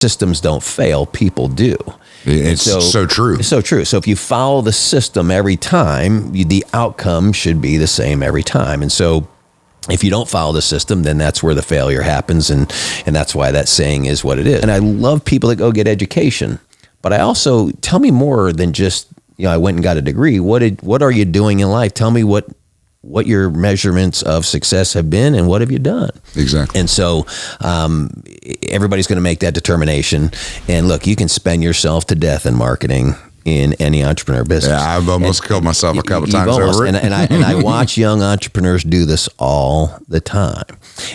systems don't fail, people do. It's so true. It's so true. So if you follow the system every time, the outcome should be the same every time. And so if you don't follow the system, then that's where the failure happens. And that's why that saying is what it is. And I love people that go get education. But I also, tell me more than just, I went and got a degree. What are you doing in life? Tell me what your measurements of success have been and what have you done? Exactly. And so everybody's going to make that determination. And look, you can spend yourself to death in marketing in any entrepreneur business. Yeah, I've almost killed myself a couple times over it. And I watch young entrepreneurs do this all the time.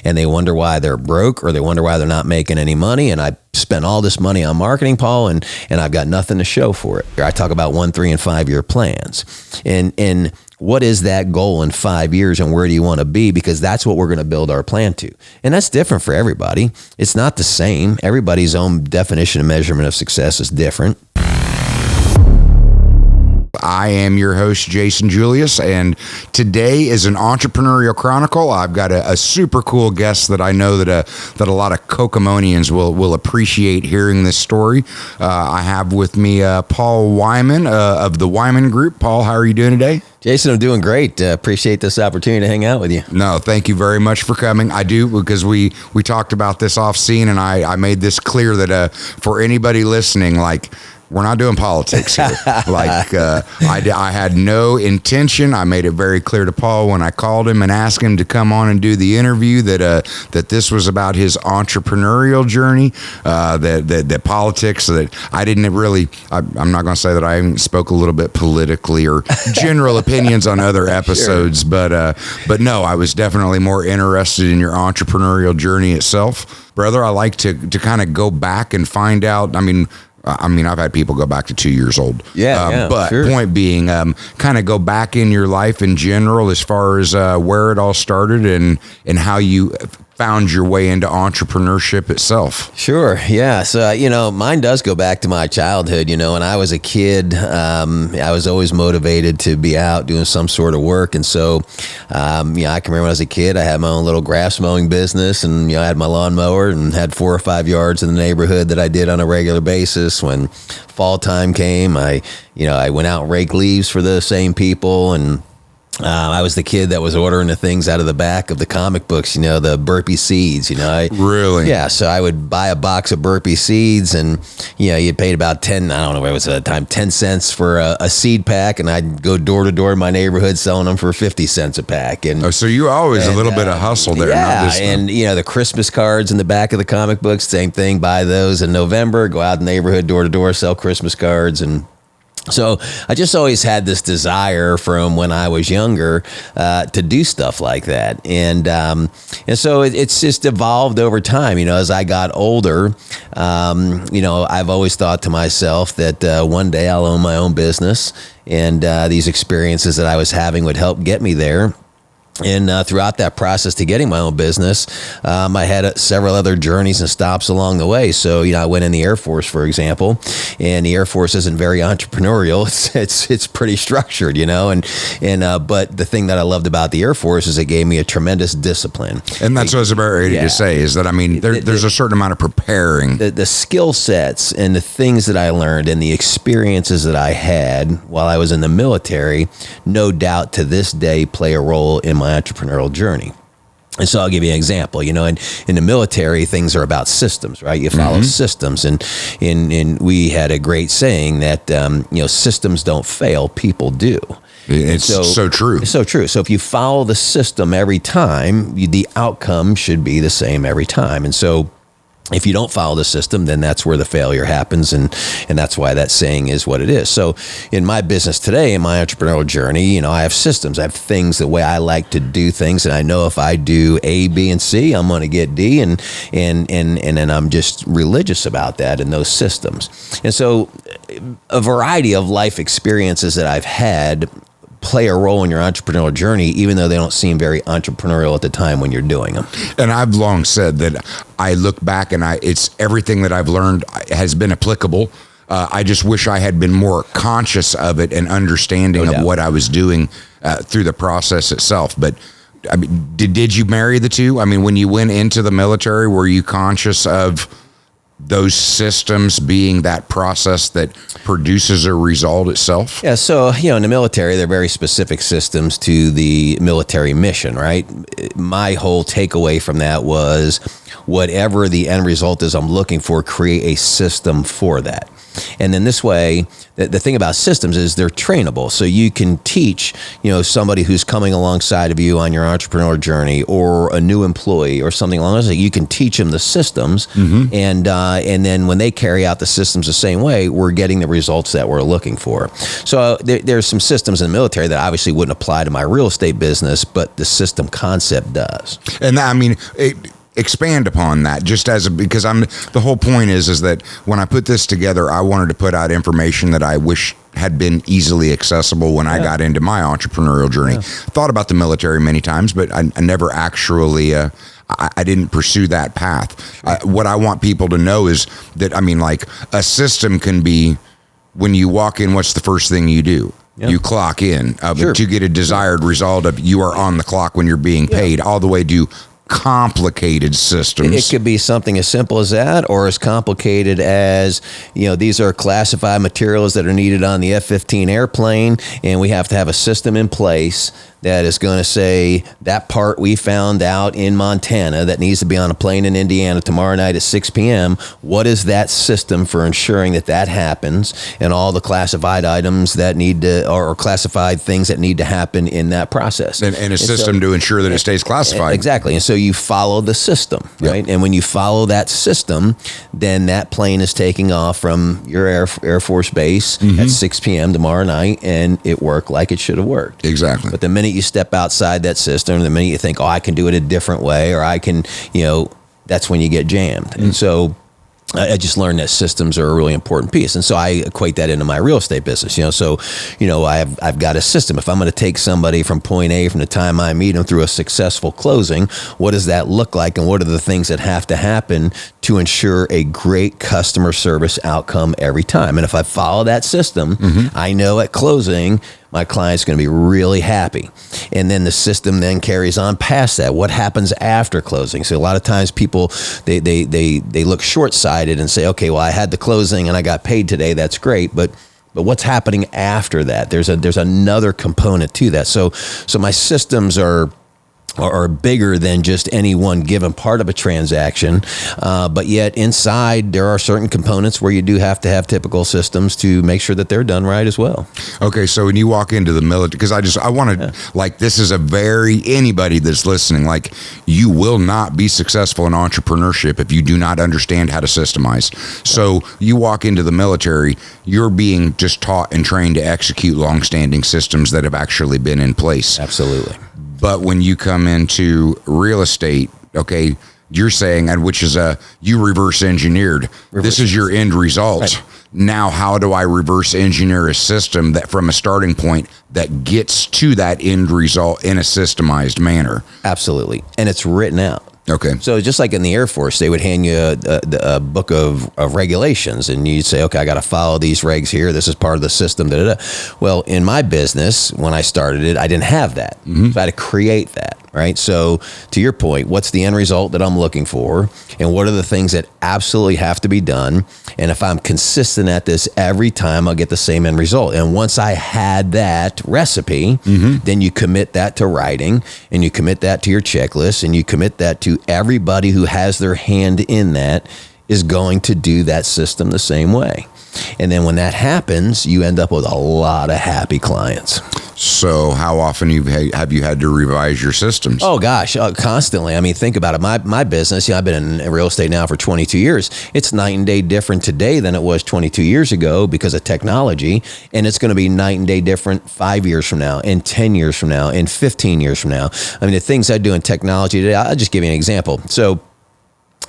And they wonder why they're broke, or they wonder why they're not making any money. And I spent all this money on marketing, Paul, and I've got nothing to show for it. I talk about 1, 3, and 5 year plans. And what is that goal in 5 years, and where do you want to be? Because that's what we're going to build our plan to. And that's different for everybody. It's not the same. Everybody's own definition and measurement of success is different. I am your host, Jason Julius, and today is an Entrepreneurial Chronicle. I've got a super cool guest that I know that a lot of Kokomonians will appreciate hearing this story. I have with me Paul Wyman of the Wyman Group. Paul, how are you doing today? Jason, I'm doing great. Appreciate this opportunity to hang out with you. No, thank you very much for coming. I do, because we talked about this off scene, and I made this clear that for anybody listening, like, we're not doing politics here. I had no intention. I made it very clear to Paul when I called him and asked him to come on and do the interview that this was about his entrepreneurial journey, that politics, that I didn't really, I'm not going to say that I even spoke a little bit politically or general opinions on other episodes, sure. But no, I was definitely more interested in your entrepreneurial journey itself. Brother, I like to kind of go back and find out, I mean, I've had people go back to 2 years old. But sure. Point being, kind of go back in your life in general as far as where it all started and how you found your way into entrepreneurship itself. Sure. Yeah. So, mine does go back to my childhood. When I was a kid, I was always motivated to be out doing some sort of work. And so, I can remember when I was a kid, I had my own little grass mowing business, and, I had my lawnmower and had 4 or 5 yards in the neighborhood that I did on a regular basis. When fall time came, I went out and raked leaves for the same people, and I was the kid that was ordering the things out of the back of the comic books, the burpee seeds, Really? Yeah. So I would buy a box of burpee seeds, and, you paid about 10 cents for a seed pack. And I'd go door to door in my neighborhood selling them for 50 cents a pack. And so you always a little bit of hustle there. Yeah. Not just and, the Christmas cards in the back of the comic books, same thing. Buy those in November, go out in the neighborhood, door to door, sell Christmas cards. And so I just always had this desire from when I was younger to do stuff like that. And so it's just evolved over time. As I got older, I've always thought to myself that one day I'll own my own business, and these experiences that I was having would help get me there. And throughout that process to getting my own business, I had several other journeys and stops along the way. So, I went in the Air Force, for example, and the Air Force isn't very entrepreneurial. It's pretty structured, but the thing that I loved about the Air Force is it gave me a tremendous discipline. And that's what I was about ready to say, is that, there's a certain amount of preparing. The skill sets and the things that I learned and the experiences that I had while I was in the military, no doubt to this day play a role in my entrepreneurial journey. And so I'll give you an example. In the military, things are about systems, right? You follow systems, and we had a great saying that systems don't fail, people do. It's so true. It's so true. So if you follow the system every time, the outcome should be the same every time. And so if you don't follow the system, then that's where the failure happens, and that's why that saying is what it is. So in my business today, in my entrepreneurial journey, I have systems. I have things, the way I like to do things, and I know if I do A, B, and C, I'm going to get D, and then I'm just religious about that and those systems. And so a variety of life experiences that I've had play a role in your entrepreneurial journey, even though they don't seem very entrepreneurial at the time when you're doing them. And I've long said that I look back and it's everything that I've learned has been applicable. I just wish I had been more conscious of it and understanding of what I was doing through the process itself. But did you marry the two? When you went into the military, were you conscious of those systems being that process that produces a result itself? Yeah, so, in the military, they're very specific systems to the military mission, right? My whole takeaway from that was whatever the end result is I'm looking for, create a system for that. And then this way, the thing about systems is they're trainable. So you can teach, somebody who's coming alongside of you on your entrepreneurial journey, or a new employee or something along those lines. You can teach them the systems, and then when they carry out the systems the same way, we're getting the results that we're looking for. So there's some systems in the military that obviously wouldn't apply to my real estate business, but the system concept does. And expand upon that, because the whole point is that when I put this together, I wanted to put out information that I wish had been easily accessible when I got into my entrepreneurial journey. Thought about the military many times, but I never actually, I didn't pursue that path. What I want people to know is that, a system can be, when you walk in, what's the first thing you do? Yep. You clock in to get a desired result of you are on the clock when you're being paid, all the way to complicated systems. It could be something as simple as that, or as complicated as, these are classified materials that are needed on the F-15 airplane, and we have to have a system in place that is going to say that part we found out in Montana that needs to be on a plane in Indiana tomorrow night at 6 p.m. What is that system for ensuring that happens, and all the classified items that need to, or classified things that need to happen in that process? And a system to ensure that it stays classified. Exactly. And so you follow the system, right? And when you follow that system, then that plane is taking off from your Air Force base at 6 p.m. tomorrow night, and it worked like it should have worked. Exactly. But the minute you step outside that system, the minute you think, I can do it a different way, or I can, that's when you get jammed. And so I just learned that systems are a really important piece. And so I equate that into my real estate business, So, I've got a system. If I'm going to take somebody from point A, from the time I meet them through a successful closing, what does that look like? And what are the things that have to happen to ensure a great customer service outcome every time? And if I follow that system, I know at closing, my client's going to be really happy. And then the system then carries on past that. What happens after closing? So a lot of times people, they look short-sighted and say, okay, well, I had the closing and I got paid today. That's great. But what's happening after that? There's another component to that. So my systems are bigger than just any one given part of a transaction, but yet inside there are certain components where you do have to have typical systems to make sure that they're done right as well. Okay, so when you walk into the military, because I want to, this is anybody that's listening, you will not be successful in entrepreneurship if you do not understand how to systemize. So you walk into the military, you're being just taught and trained to execute longstanding systems that have actually been in place. Absolutely. But when you come into real estate, okay, you're saying, and which is you reverse engineered. This is your end result. Right. Now, how do I reverse engineer a system that from a starting point that gets to that end result in a systemized manner? Absolutely. And it's written out. Okay. So just like in the Air Force, they would hand you a book of regulations, and you'd say, okay, I got to follow these regs here. This is part of the system. Da, da, da. Well, in my business, when I started it, I didn't have that. So I had to create that, right? So to your point, what's the end result that I'm looking for? And what are the things that absolutely have to be done? And if I'm consistent at this every time, I'll get the same end result. And once I had that recipe, then you commit that to writing, and you commit that to your checklist, and you commit that to everybody who has their hand in that is going to do that system the same way. And then when that happens, you end up with a lot of happy clients. So how often have you had to revise your systems? Oh, gosh, constantly. I mean, think about it. My business, I've been in real estate now for 22 years. It's night and day different today than it was 22 years ago because of technology. And it's going to be night and day different 5 years from now, and 10 years from now, and 15 years from now. I mean, the things I do in technology today, I'll just give you an example. So,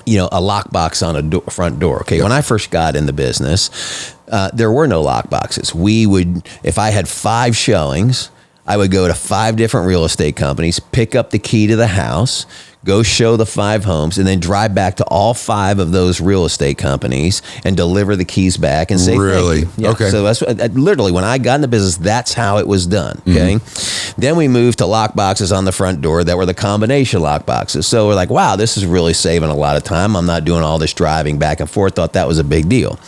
a lockbox on a front door. Okay. Yep. When I first got in the business, there were no lockboxes. If I had 5 showings, I would go to 5 different real estate companies, pick up the key to the house, go show the 5 homes, and then drive back to all 5 of those real estate companies and deliver the keys back and say, really? Thank you. Yeah. Okay. So that's what, literally, when I got in the business, that's how it was done. Okay. Then we moved to lock boxes on the front door that were the combination lock boxes. So we're like, wow, this is really saving a lot of time. I'm not doing all this driving back and forth. Thought that was a big deal.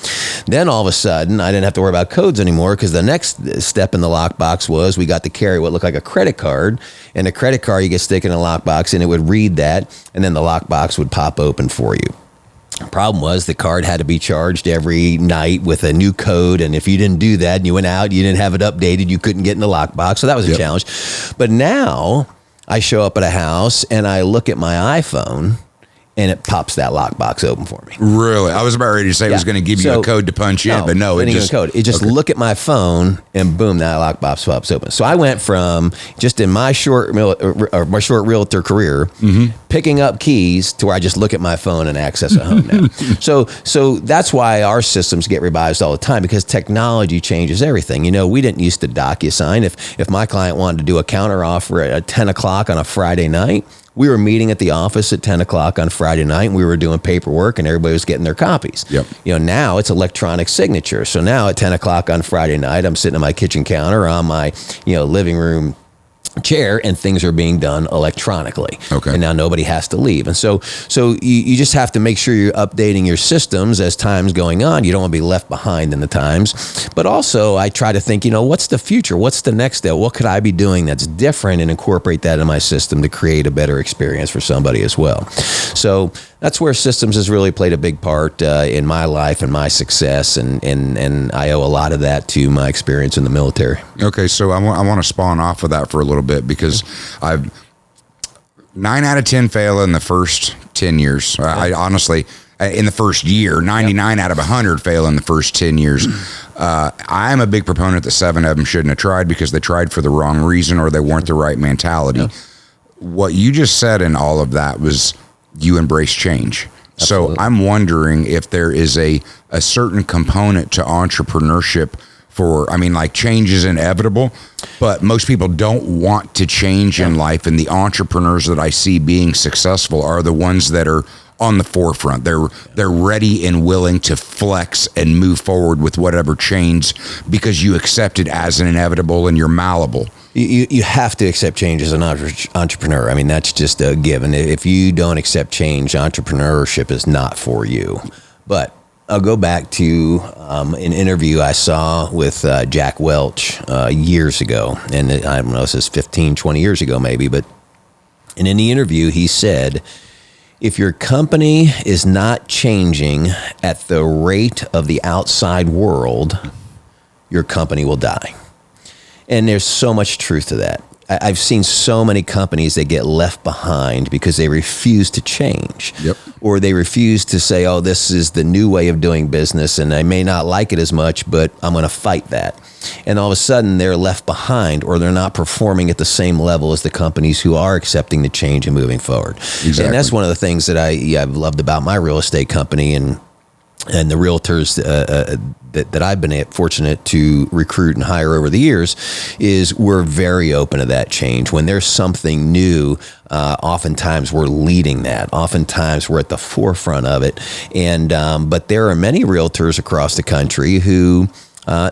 Then all of a sudden, I didn't have to worry about codes anymore, because the next step in the lockbox was we got to carry what looked like a credit card. And the credit card, you get stick in a lockbox, and it would read that, and then the lockbox would pop open for you. The problem was the card had to be charged every night with a new code, and if you didn't do that and you went out, you didn't have it updated, you couldn't get in the lockbox. So that was a challenge. But now I show up at a house and I look at my iPhone, and it pops that lockbox open for me. Really? I was about ready to say it was going to give you a code to punch in, but no, it just code. It just look at my phone, and boom, that lockbox pops open. So I went from just in my short realtor career, picking up keys to where I just look at my phone and access a home now. So that's why our systems get revised all the time, because technology changes everything. You know, we didn't used to DocuSign. If my client wanted to do a counter offer at 10 o'clock on a Friday night, we were meeting at the office at 10 o'clock on Friday night, and we were doing paperwork, and everybody was getting their copies. You know, now it's electronic signature. So now at 10 o'clock on Friday night, I'm sitting at my kitchen counter on my, living room chair, and things are being done electronically. Okay. And now nobody has to leave. And so you just have to make sure you're updating your systems as time's going on. You don't want to be left behind in the times. But also I try to think, what's the future? What's the next step? What could I be doing that's different, and incorporate that in my system to create a better experience for somebody as well. So that's where systems has really played a big part in my life and my success. And I owe a lot of that to my experience in the military. Okay. So I want to spawn off of that for a little bit, because I've 9 out of 10 fail in the first 10 years. I honestly, in the first year, 99 out of 100 fail in the first 10 years. I'm a big proponent that 7 of them shouldn't have tried, because they tried for the wrong reason, or they weren't the right mentality. What you just said in all of that was you embrace change. Absolutely. So I'm wondering if there is a certain component to entrepreneurship like change is inevitable, but most people don't want to change in life. And the entrepreneurs that I see being successful are the ones that are on the forefront. They're ready and willing to flex and move forward with whatever change, because you accept it as an inevitable and you're malleable. You have to accept change as an entrepreneur. I mean, that's just a given. If you don't accept change, entrepreneurship is not for you. But I'll go back to an interview I saw with Jack Welch years ago. And I don't know, this is 15, 20 years ago maybe. But in the interview, he said, if your company is not changing at the rate of the outside world, your company will die. And there's so much truth to that. I've seen so many companies that get left behind because they refuse to change. Or they refuse to say, oh, this is the new way of doing business, and I may not like it as much, but I'm going to fight that. And all of a sudden they're left behind, or they're not performing at the same level as the companies who are accepting the change and moving forward. Exactly. And that's one of the things that I've loved about my real estate company, and the realtors that I've been fortunate to recruit and hire over the years, is we're very open to that change. When there's something new, oftentimes we're leading that. Oftentimes we're at the forefront of it. And but there are many realtors across the country who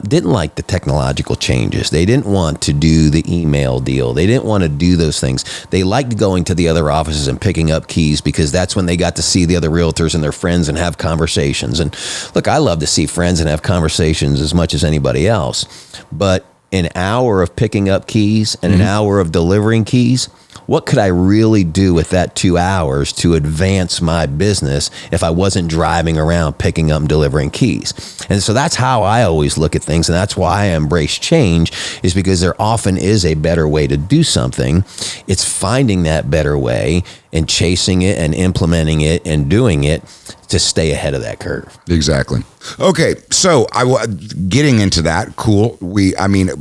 didn't like the technological changes. They didn't want to do the email deal. They didn't want to do those things. They liked going to the other offices and picking up keys, because that's when they got to see the other realtors and their friends and have conversations. And look, I love to see friends and have conversations as much as anybody else. But an hour of picking up keys and an hour of delivering keys, what could I really do with that 2 hours to advance my business if I wasn't driving around picking up and delivering keys? And so that's how I always look at things. And that's why I embrace change, is because there often is a better way to do something. It's finding that better way and chasing it and implementing it and doing it to stay ahead of that curve. Exactly. Okay. So getting into that, cool.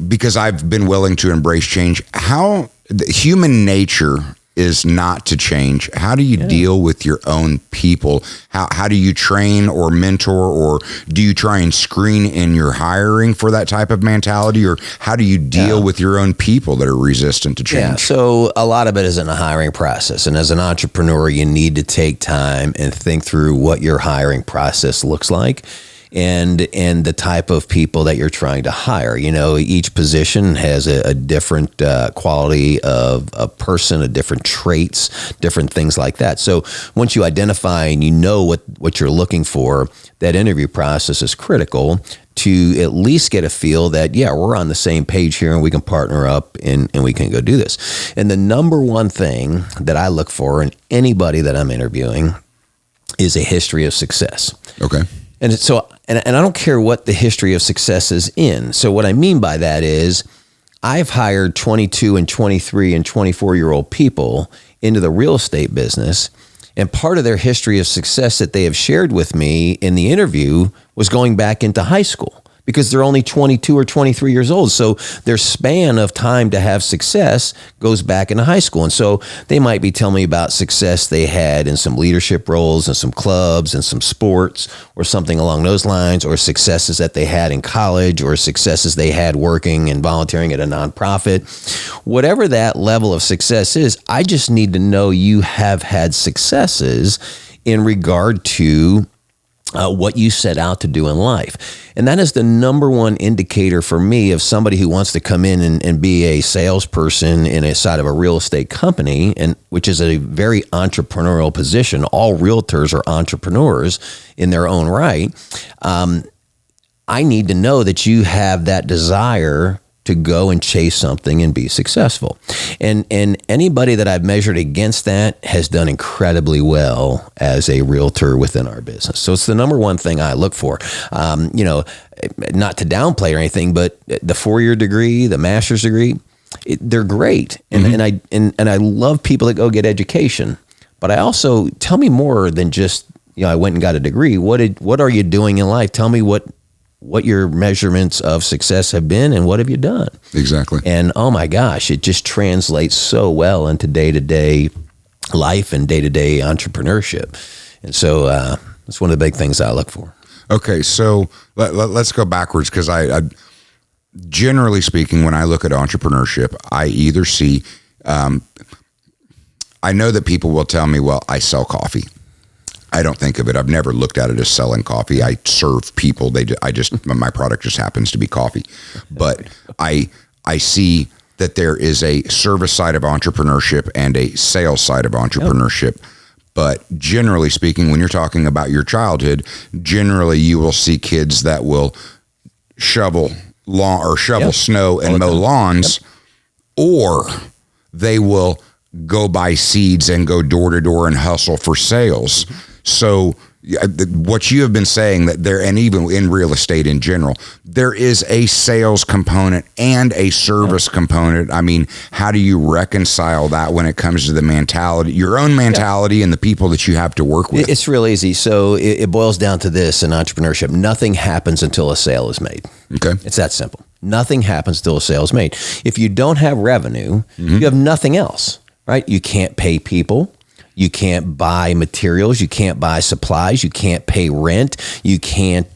Because I've been willing to embrace change. How human nature is not to change. How do you deal with your own people? How do you train or mentor, or do you try and screen in your hiring for that type of mentality, or how do you deal with your own people that are resistant to change? Yeah, so a lot of it is in the hiring process. And as an entrepreneur, you need to take time and think through what your hiring process looks like. And the type of people that you're trying to hire. You know, each position has a different quality of a person, a different traits, different things like that. So once you identify and you know what you're looking for, that interview process is critical to at least get a feel that, yeah, we're on the same page here and we can partner up and we can go do this. And the number one thing that I look for in anybody that I'm interviewing is a history of success. Okay. And so, and I don't care what the history of success is in. So what I mean by that is I've hired 22 and 23 and 24-year-old people into the real estate business. And part of their history of success that they have shared with me in the interview was going back into high school, because they're only 22 or 23 years old. So their span of time to have success goes back into high school. And so they might be telling me about success they had in some leadership roles and some clubs and some sports or something along those lines, or successes that they had in college, or successes they had working and volunteering at a nonprofit. Whatever that level of success is, I just need to know you have had successes in regard to what you set out to do in life. And that is the number one indicator for me of somebody who wants to come in and be a salesperson in a side of a real estate company, and which is a very entrepreneurial position. All realtors are entrepreneurs in their own right. I need to know that you have that desire to go and chase something and be successful. And anybody that I've measured against that has done incredibly well as a realtor within our business. So it's the number one thing I look for. You know, not to downplay or anything, but the 4-year degree, the master's degree, they're great. And I love people that go get education. But I also, tell me more than just, you know, I went and got a degree. What are you doing in life? Tell me what your measurements of success have been and what have you done? Exactly. And oh my gosh, it just translates so well into day-to-day life and day-to-day entrepreneurship. And so that's one of the big things I look for. Okay, so let's go backwards, because I generally speaking, when I look at entrepreneurship, I either see, I know that people will tell me, well, I sell coffee. I don't think of it. I've never looked at it as selling coffee. I serve people. My product just happens to be coffee. But I see that there is a service side of entrepreneurship and a sales side of entrepreneurship. Yep. But generally speaking, when you're talking about your childhood, generally you will see kids that will shovel snow and mow lawns, or they will go buy seeds and go door to door and hustle for sales. So what you have been saying, that there, and even in real estate in general, there is a sales component and a service component. I mean, how do you reconcile that when it comes to the mentality, your own mentality and the people that you have to work with? It's real easy. So it boils down to this in entrepreneurship. Nothing happens until a sale is made. Okay. It's that simple. Nothing happens until a sale is made. If you don't have revenue, you have nothing else, right? You can't pay people. You can't buy materials. You can't buy supplies. You can't pay rent. You can't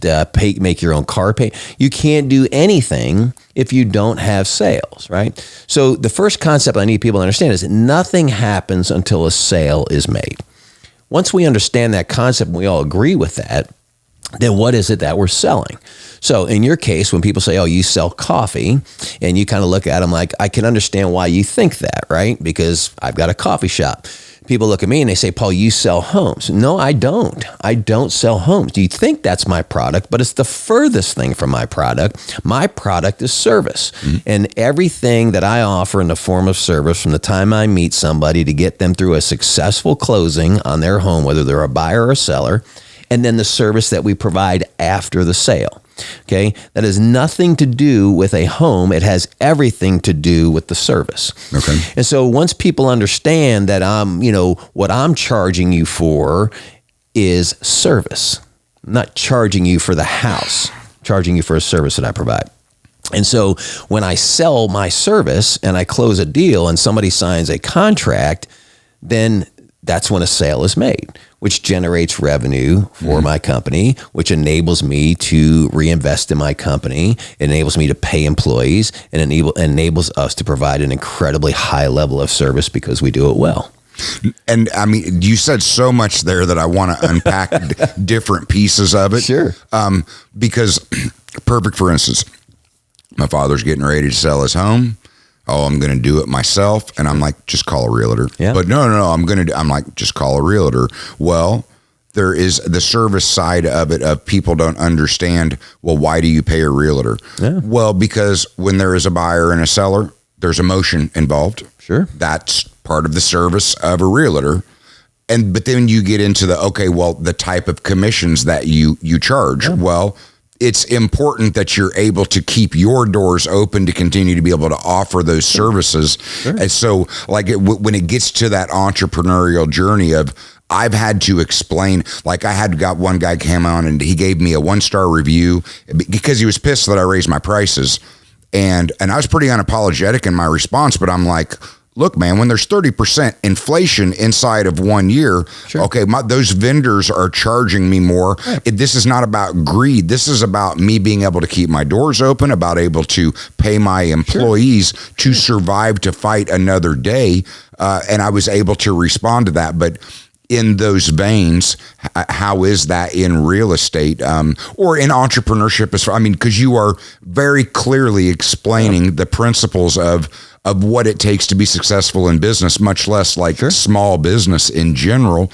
make your own car pay. You can't do anything if you don't have sales, right? So the first concept I need people to understand is that nothing happens until a sale is made. Once we understand that concept and we all agree with that, then what is it that we're selling? So in your case, when people say, oh, you sell coffee, and you kind of look at them like, I can understand why you think that, right? Because I've got a coffee shop. People look at me and they say, Paul, you sell homes. No, I don't. I don't sell homes. Do you think that's my product? But it's the furthest thing from my product. My product is service. And everything that I offer in the form of service, from the time I meet somebody to get them through a successful closing on their home, whether they're a buyer or a seller, and then the service that we provide after the sale. Okay, that has nothing to do with a home. It has everything to do with the service. Okay. And so once people understand that what I'm charging you for is service, I'm not charging you for the house, I'm charging you for a service that I provide. And so when I sell my service and I close a deal and somebody signs a contract, then that's when a sale is made, which generates revenue for my company, which enables me to reinvest in my company. It enables me to pay employees, and enables us to provide an incredibly high level of service because we do it well. And I mean, you said so much there that I want to unpack different pieces of it. Sure. Because perfect, for instance, my father's getting ready to sell his home. Oh, I'm going to do it myself. And I'm like, just call a realtor. Yeah. But no, I'm like, just call a realtor. Well, there is the service side of it of people don't understand, well, why do you pay a realtor? Yeah. Well, because when there is a buyer and a seller, there's emotion involved. Sure. That's part of the service of a realtor. But then you get into the type of commissions that you charge. Yeah. Well, it's important that you're able to keep your doors open to continue to be able to offer those services. Sure. And so when it gets to that entrepreneurial journey of, I've had to explain, like got one guy came on and he gave me a 1-star review because he was pissed that I raised my prices. And I was pretty unapologetic in my response, but I'm like, look, man, when there's 30% inflation inside of 1 year, sure. Okay, those vendors are charging me more. Right. This is not about greed. This is about me being able to keep my doors open, about able to pay my employees to survive, to fight another day. And I was able to respond to that. But in those veins, how is that in real estate or in entrepreneurship? Because you are very clearly explaining the principles of what it takes to be successful in business, much less small business in general.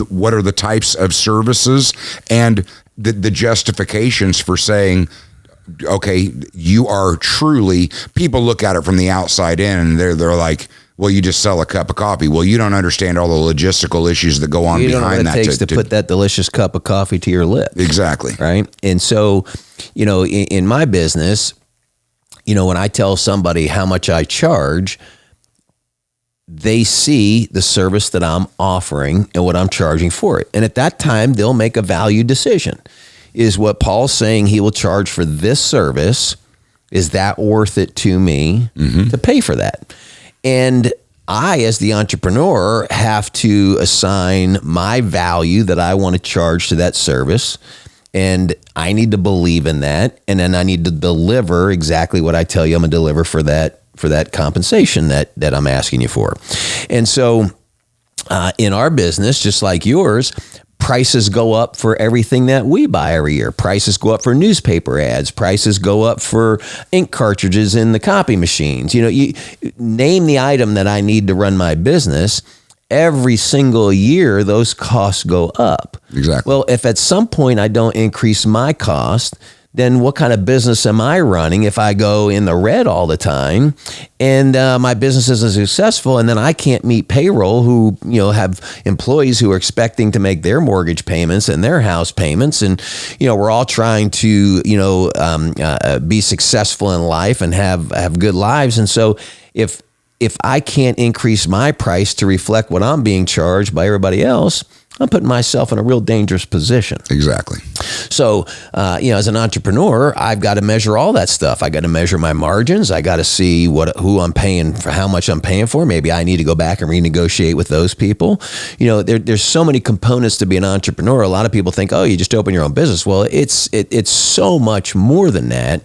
What are the types of services and the justifications for saying, okay, you are truly, people look at it from the outside in and they're like, well, you just sell a cup of coffee. Well, you don't understand all the logistical issues that go on behind that. You don't know what it takes to put that delicious cup of coffee to your lip. Exactly. Right. And so, in my business, when I tell somebody how much I charge, they see the service that I'm offering and what I'm charging for it. And at that time, they'll make a value decision. Is what Paul's saying he will charge for this service, is that worth it to me to pay for that? And I, as the entrepreneur, have to assign my value that I want to charge to that service. And I need to believe in that. And then I need to deliver exactly what I tell you I'm going to deliver for that compensation that I'm asking you for. And so in our business, just like yours, prices go up for everything that we buy every year. Prices go up for newspaper ads. Prices go up for ink cartridges in the copy machines. You name the item that I need to run my business. Every single year, those costs go up. Exactly. Well, if at some point I don't increase my cost, then what kind of business am I running if I go in the red all the time and my business isn't successful, and then I can't meet payroll who have employees who are expecting to make their mortgage payments and their house payments, and we're all trying to be successful in life and have good lives. And so if I can't increase my price to reflect what I'm being charged by everybody else, I'm putting myself in a real dangerous position. Exactly. So, as an entrepreneur, I've got to measure all that stuff. I got to measure my margins. I got to see who I'm paying for, how much I'm paying for. Maybe I need to go back and renegotiate with those people. There's so many components to be an entrepreneur. A lot of people think, oh, you just open your own business. Well, it's so much more than that.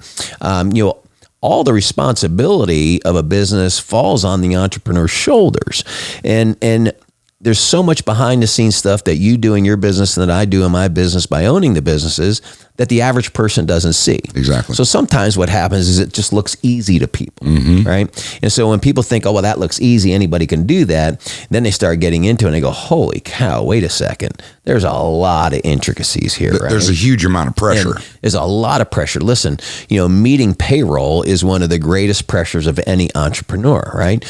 All the responsibility of a business falls on the entrepreneur's shoulders. And there's so much behind the scenes stuff that you do in your business and that I do in my business by owning the businesses that the average person doesn't see. Exactly. So sometimes what happens is it just looks easy to people, right? And so when people think, oh, well, that looks easy, anybody can do that, then they start getting into it and they go, holy cow, wait a second. There's a lot of intricacies here, right? There's a huge amount of pressure. And there's a lot of pressure. Listen, meeting payroll is one of the greatest pressures of any entrepreneur, right?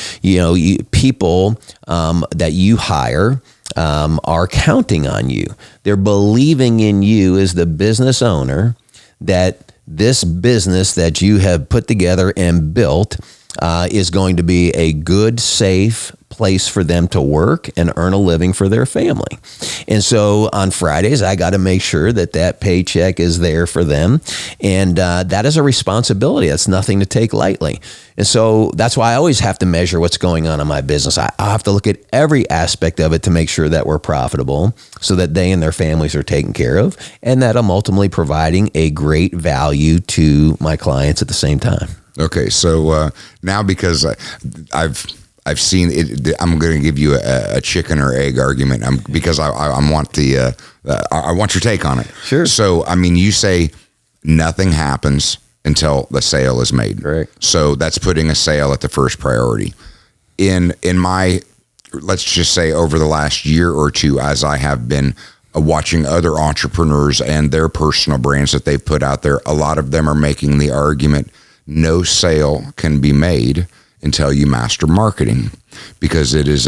People that you hire are counting on you. They're believing in you as the business owner, that this business that you have put together and built is going to be a good, safe place for them to work and earn a living for their family. And so on Fridays, I got to make sure that that paycheck is there for them. And that is a responsibility. That's nothing to take lightly. And so that's why I always have to measure what's going on in my business. I have to look at every aspect of it to make sure that we're profitable so that they and their families are taken care of and that I'm ultimately providing a great value to my clients at the same time. Okay, so now because I've seen it, I'm going to give you a chicken or egg argument because I want I want your take on it. Sure. So I mean, you say nothing happens until the sale is made. Right. So that's putting a sale at the first priority. In my, let's just say over the last year or two, as I have been watching other entrepreneurs and their personal brands that they've put out there, a lot of them are making the argument no sale can be made until you master marketing, because it is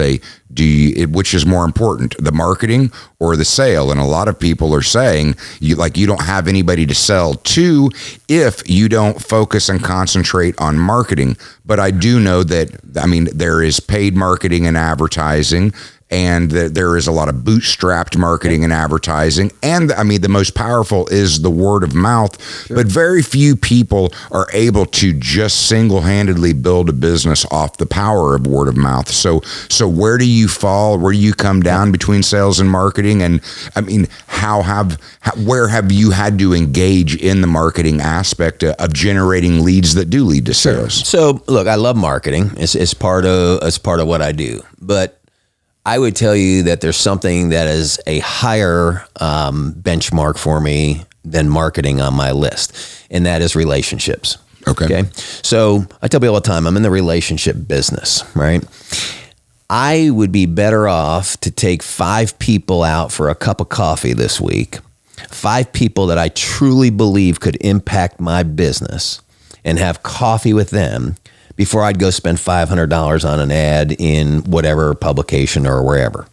which is more important, the marketing or the sale? And a lot of people are saying you don't have anybody to sell to if you don't focus and concentrate on marketing. But I do know that, I mean, there is paid marketing and advertising, and there is a lot of bootstrapped marketing and advertising. And I mean, the most powerful is the word of mouth, sure. But very few people are able to just single-handedly build a business off the power of word of mouth. So where do you fall? Where do you come down between sales and marketing? And I mean, where have you had to engage in the marketing aspect of generating leads that do lead to sales? Sure. So look, I love marketing. It's part of what I do, but I would tell you that there's something that is a higher benchmark for me than marketing on my list, and that is relationships. Okay. So I tell people all the time, I'm in the relationship business, right? I would be better off to take 5 people out for a cup of coffee this week, 5 people that I truly believe could impact my business, and have coffee with them before I'd go spend $500 on an ad in whatever publication or wherever.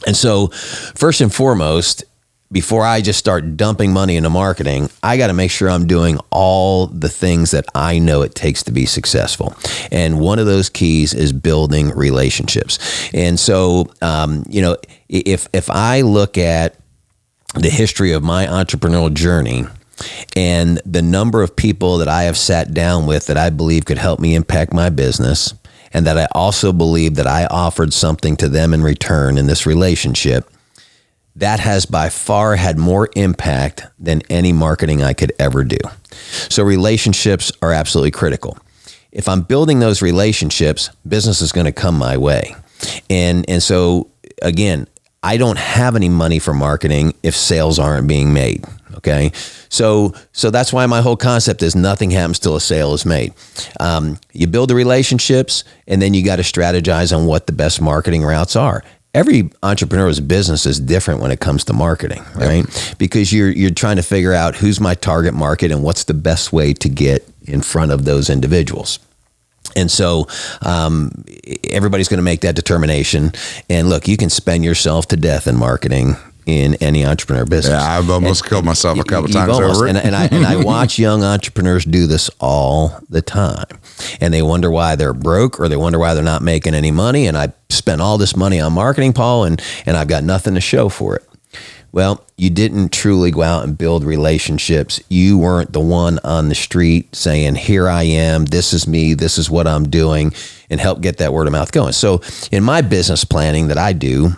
And so first and foremost, before I just start dumping money into marketing, I got to make sure I'm doing all the things that I know it takes to be successful. And one of those keys is building relationships. And so, if I look at the history of my entrepreneurial journey, and the number of people that I have sat down with that I believe could help me impact my business, and that I also believe that I offered something to them in return in this relationship, that has by far had more impact than any marketing I could ever do. So relationships are absolutely critical. If I'm building those relationships, business is going to come my way. And so again, I don't have any money for marketing if sales aren't being made. Okay. So that's why my whole concept is nothing happens till a sale is made. You build the relationships, and then you got to strategize on what the best marketing routes are. Every entrepreneur's business is different when it comes to marketing, right? Yep. Because you're trying to figure out who's my target market and what's the best way to get in front of those individuals. And so everybody's going to make that determination. And look, you can spend yourself to death in marketing in any entrepreneur business. Yeah, I've almost killed myself a couple times over it. And I watch young entrepreneurs do this all the time. And they wonder why they're broke, or they wonder why they're not making any money. And I spent all this money on marketing, Paul, and I've got nothing to show for it. Well, you didn't truly go out and build relationships. You weren't the one on the street saying, here I am, this is me, this is what I'm doing, and help get that word of mouth going. So in my business planning that I do,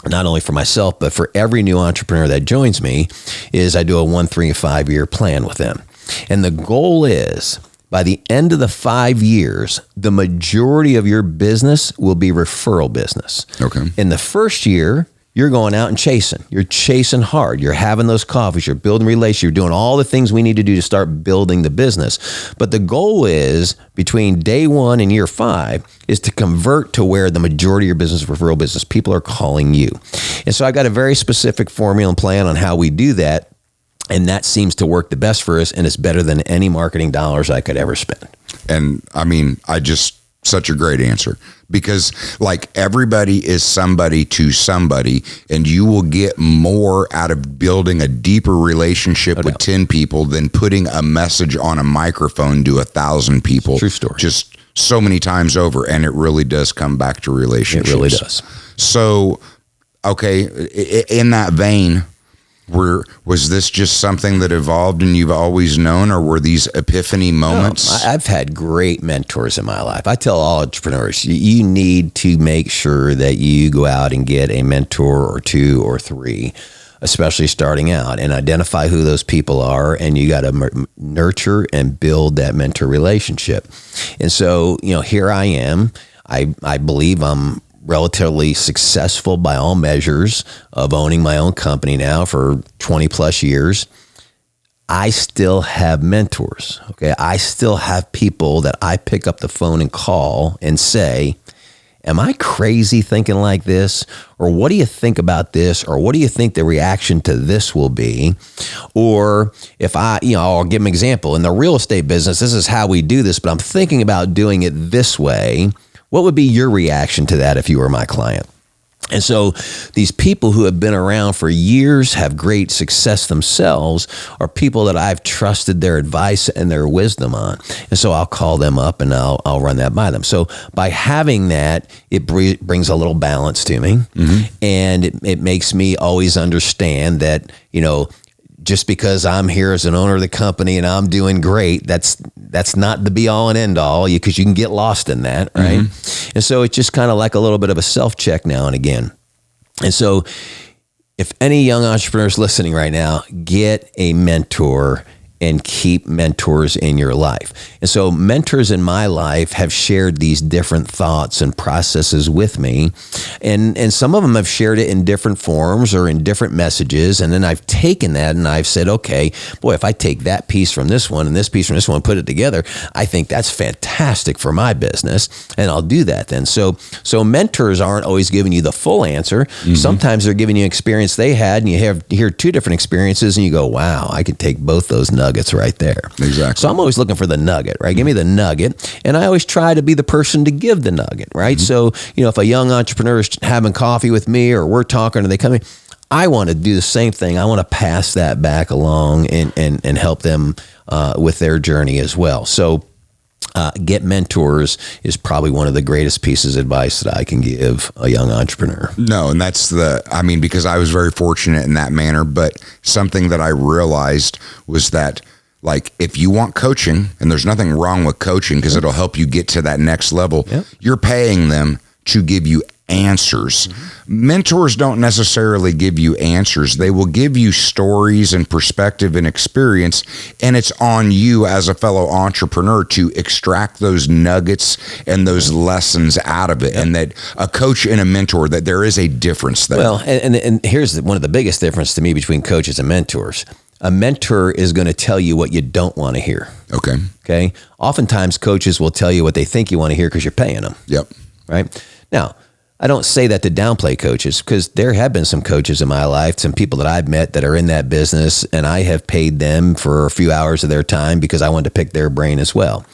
not only for myself, but for every new entrepreneur that joins me, is I do a 1, 3, and 5 year plan with them. And the goal is, by the end of the 5 years, the majority of your business will be referral business. Okay. In the first year, you're going out and chasing. You're chasing hard. You're having those coffees. You're building relationships. You're doing all the things we need to do to start building the business. But the goal is, between day 1 and year 5, is to convert to where the majority of your business is referral business. People are calling you. And so I've got a very specific formula and plan on how we do that. And that seems to work the best for us. And it's better than any marketing dollars I could ever spend. And I mean, such a great answer, because like everybody is somebody to somebody, and you will get more out of building a deeper relationship with 10 people than putting a message on a microphone to 1,000 people. True story. Just so many times over, and it really does come back to relationships. It really does. So, okay, in that vein, was this just something that evolved and you've always known, or were these epiphany moments? No, I've had great mentors in my life. I tell all entrepreneurs, you need to make sure that you go out and get a mentor or two or three, especially starting out, and identify who those people are. And you got to nurture and build that mentor relationship. And so, here I am. I believe I'm relatively successful by all measures of owning my own company now for 20 plus years. I still have mentors. Okay. I still have people that I pick up the phone and call and say, am I crazy thinking like this? Or what do you think about this? Or what do you think the reaction to this will be? Or if I'll give an example. In the real estate business, this is how we do this, but I'm thinking about doing it this way. What would be your reaction to that if you were my client? And so these people who have been around for years, have great success themselves, are people that I've trusted their advice and their wisdom on. And so I'll call them up and I'll run that by them. So by having that, it brings a little balance to me. Mm-hmm. And it makes me always understand that, just because I'm here as an owner of the company and I'm doing great, that's not the be all and end all, because you can get lost in that, right? Mm-hmm. And so it's just kind of like a little bit of a self-check now and again. And so if any young entrepreneurs listening right now, get a mentor and keep mentors in your life. And so mentors in my life have shared these different thoughts and processes with me. And some of them have shared it in different forms or in different messages. And then I've taken that and I've said, okay, boy, if I take that piece from this one and this piece from this one, put it together, I think that's fantastic for my business. And I'll do that then. So mentors aren't always giving you the full answer. Mm-hmm. Sometimes they're giving you experience they had, and you hear two different experiences and you go, wow, I could take both those nuggets right there. Exactly. So I'm always looking for the nugget, right? Give me the nugget. And I always try to be the person to give the nugget, right? Mm-hmm. So, if a young entrepreneur is having coffee with me or we're talking and they come in, I want to do the same thing. I want to pass that back along and help them with their journey as well. So get mentors is probably one of the greatest pieces of advice that I can give a young entrepreneur. No, and that's because I was very fortunate in that manner, but something that I realized was that, like, if you want coaching, and there's nothing wrong with coaching because it'll help you get to that next level, you're paying them to give you answers. Mm-hmm. Mentors don't necessarily give you answers. They will give you stories and perspective and experience, and it's on you as a fellow entrepreneur to extract those nuggets and those lessons out of it. Yep. And that a coach and a mentor, that there is a difference there. Well, and here's one of the biggest difference to me between coaches and mentors. A mentor is going to tell you what you don't want to hear. Okay. Oftentimes coaches will tell you what they think you want to hear because you're paying them. Yep. Right. Now, I don't say that to downplay coaches, because there have been some coaches in my life, some people that I've met that are in that business, and I have paid them for a few hours of their time because I wanted to pick their brain as well.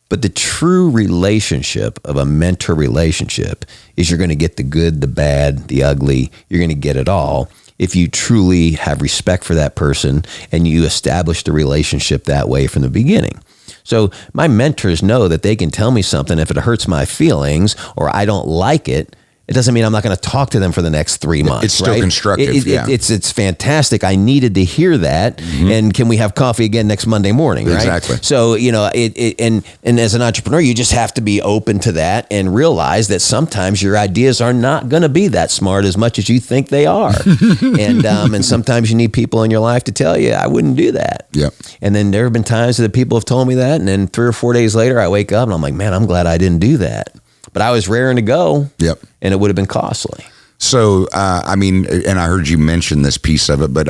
But the true relationship of a mentor relationship is you're going to get the good, the bad, the ugly. You're going to get it all if you truly have respect for that person and you establish the relationship that way from the beginning. So my mentors know that they can tell me something if it hurts my feelings or I don't like it. It doesn't mean I'm not going to talk to them for the next 3 months. It's still constructive. It's fantastic. I needed to hear that. Mm-hmm. And can we have coffee again next Monday morning? Right? Exactly. So, and as an entrepreneur, you just have to be open to that and realize that sometimes your ideas are not going to be that smart as much as you think they are. And sometimes you need people in your life to tell you, I wouldn't do that. Yep. And then there have been times that people have told me that. And then 3 or 4 days later, I wake up and I'm like, man, I'm glad I didn't do that. But I was raring to go. Yep. And it would have been costly. So, and I heard you mention this piece of it, but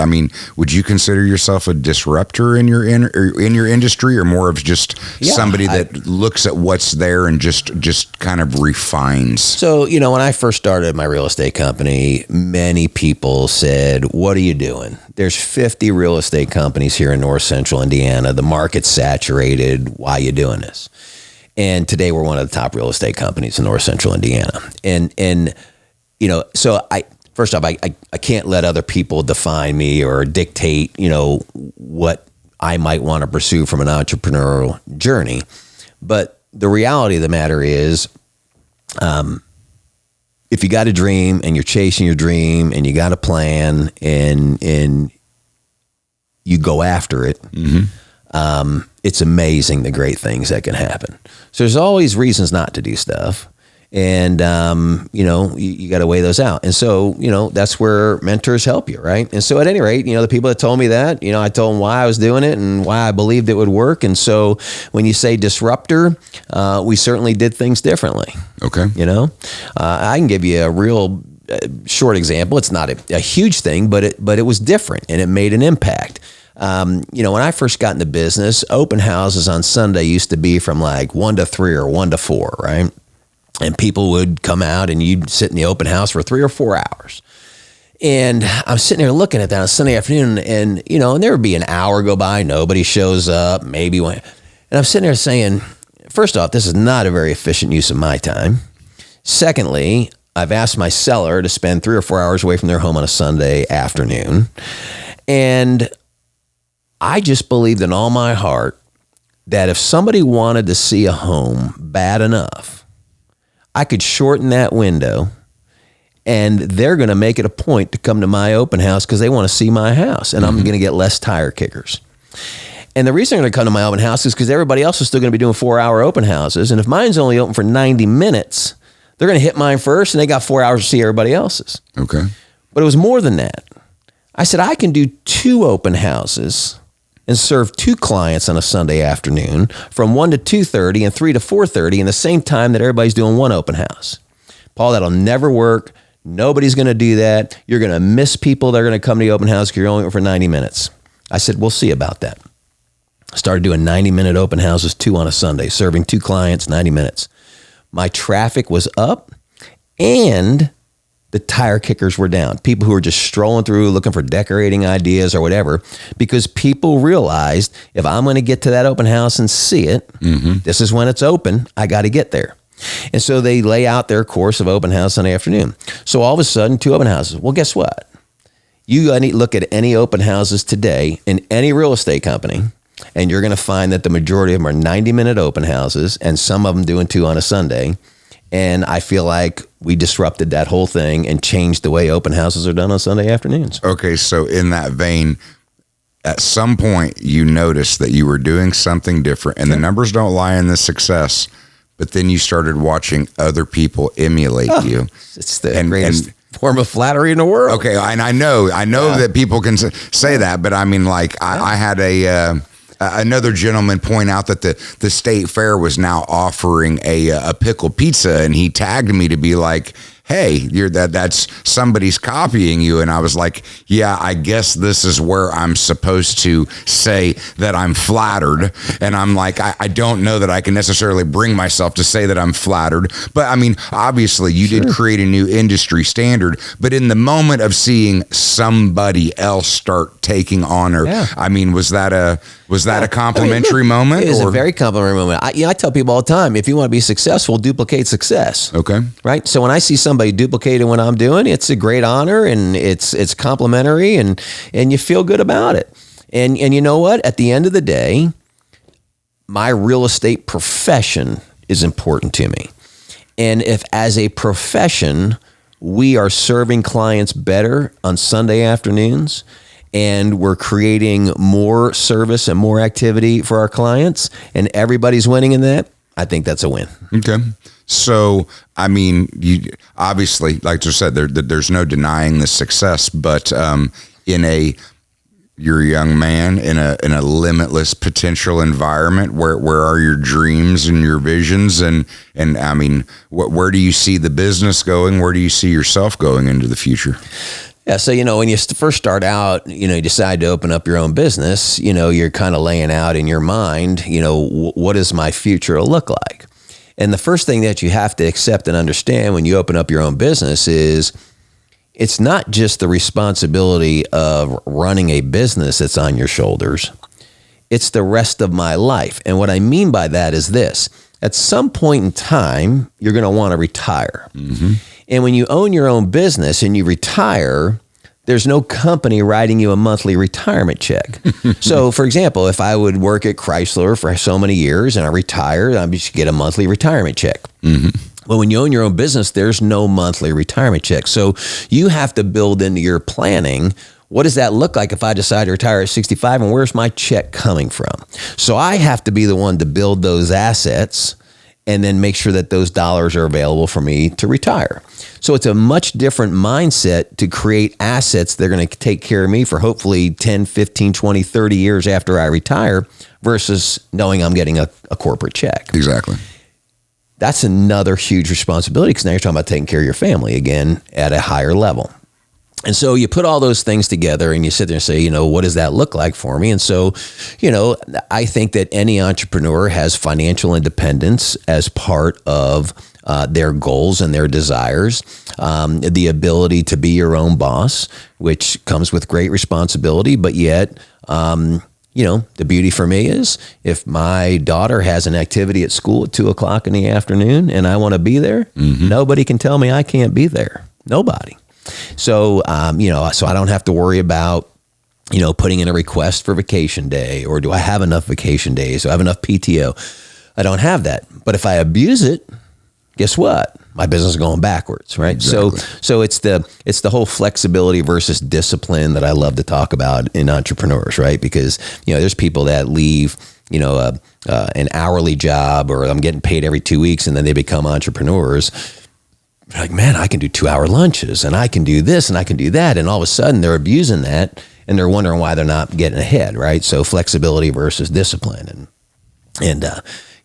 would you consider yourself a disruptor in your industry, or more of just somebody that looks at what's there and just kind of refines? So, when I first started my real estate company, many people said, what are you doing? There's 50 real estate companies here in North Central Indiana. The market's saturated. Why are you doing this? And today we're one of the top real estate companies in North Central Indiana. And so first off, I can't let other people define me or dictate, what I might want to pursue from an entrepreneurial journey. But the reality of the matter is, if you got a dream and you're chasing your dream and you got a plan and you go after it, it's amazing the great things that can happen. So there's always reasons not to do stuff. And, you got to weigh those out. And so, that's where mentors help you, right? And so at any rate, the people that told me that, I told them why I was doing it and why I believed it would work. And so when you say disruptor, we certainly did things differently. Okay. I can give you a real short example. It's not a huge thing, but it was different and it made an impact. When I first got into business, open houses on Sunday used to be from like 1 to 3 or 1 to 4, right? And people would come out and you'd sit in the open house for 3 or 4 hours. And I'm sitting there looking at that on Sunday afternoon and there would be an hour go by, nobody shows up, maybe one. And I'm sitting there saying, first off, this is not a very efficient use of my time. Secondly, I've asked my seller to spend 3 or 4 hours away from their home on a Sunday afternoon. And I just believed in all my heart that if somebody wanted to see a home bad enough, I could shorten that window and they're going to make it a point to come to my open house because they want to see my house and I'm going to get less tire kickers. And the reason they're going to come to my open house is because everybody else is still going to be doing 4-hour open houses. And if mine's only open for 90 minutes, they're going to hit mine first and they got 4 hours to see everybody else's. Okay. But it was more than that. I said, I can do 2 open houses and serve 2 clients on a Sunday afternoon from 1 to 2:30 and 3 to 4:30 in the same time that everybody's doing 1 open house. Paul, that'll never work. Nobody's going to do that. You're going to miss people that are going to come to the open house because you're only open for 90 minutes. I said, we'll see about that. Started doing 90-minute open houses, 2 on a Sunday, serving 2 clients, 90 minutes. My traffic was up and the tire kickers were down. People who were just strolling through looking for decorating ideas or whatever, because people realized if I'm going to get to that open house and see it, this is when it's open, I got to get there. And so they lay out their course of open house Sunday afternoon. So all of a sudden, 2 open houses. Well, guess what? You look at any open houses today in any real estate company, and you're going to find that the majority of them are 90-minute open houses, and some of them doing 2 on a Sunday. And I feel like we disrupted that whole thing and changed the way open houses are done on Sunday afternoons. Okay, so in that vein, at some point you noticed that you were doing something different, and the numbers don't lie in the success, but then you started watching other people emulate you. It's the greatest form of flattery in the world. Okay, and I know that people can say that, but I mean, like, I had another gentleman point out that the state fair was now offering a pickle pizza, and he tagged me to be like, hey, that's somebody's copying you. And I was like, yeah, I guess this is where I'm supposed to say that I'm flattered. And I'm like, I don't know that I can necessarily bring myself to say that I'm flattered. But I mean, obviously you did create a new industry standard, but in the moment of seeing somebody else start taking honor, I mean, was that a complimentary moment? It was a very complimentary moment. I tell people all the time, if you want to be successful, duplicate success. Okay. Right. So when I see somebody duplicating what I'm doing, it's a great honor and it's complimentary and you feel good about it. And you know what? At the end of the day, my real estate profession is important to me. And if as a profession, we are serving clients better on Sunday afternoons, and we're creating more service and more activity for our clients, and everybody's winning in that, I think that's a win. Okay. So, I mean, you obviously, like you said, there's no denying the success, but you're a young man in a limitless potential environment. Where are your dreams and your visions? And I mean, where do you see the business going? Where do you see yourself going into the future? Yeah. So, when you first start out, you decide to open up your own business, you're kind of laying out in your mind, what does my future look like? And the first thing that you have to accept and understand when you open up your own business is it's not just the responsibility of running a business that's on your shoulders. It's the rest of my life. And what I mean by that is this. At some point in time, you're going to want to retire. Mm-hmm. And when you own your own business and you retire, there's no company writing you a monthly retirement check. So, for example, if I would work at Chrysler for so many years and I retire, I should get a monthly retirement check. But when you own your own business, there's no monthly retirement check. So you have to build into your planning, what does that look like if I decide to retire at 65, and where's my check coming from? So I have to be the one to build those assets and then make sure that those dollars are available for me to retire. So it's a much different mindset to create assets that are going to take care of me for hopefully 10, 15, 20, 30 years after I retire versus knowing I'm getting a corporate check. Exactly. That's another huge responsibility because now you're talking about taking care of your family again at a higher level. And so you put all those things together and you sit there and say, what does that look like for me? And so, I think that any entrepreneur has financial independence as part of their goals and their desires, the ability to be your own boss, which comes with great responsibility, but yet, the beauty for me is if my daughter has an activity at school at 2:00 in the afternoon and I want to be there, nobody can tell me I can't be there. Nobody. So, so I don't have to worry about, putting in a request for vacation day, or do I have enough vacation days? Do I have enough PTO? I don't have that. But if I abuse it, guess what? My business is going backwards, right? Exactly. So it's the whole flexibility versus discipline that I love to talk about in entrepreneurs, right? Because, there's people that leave, an hourly job, or I'm getting paid every 2 weeks, and then they become entrepreneurs. They're like, man, I can do 2-hour lunches and I can do this and I can do that. And all of a sudden they're abusing that and they're wondering why they're not getting ahead, right? So flexibility versus discipline. And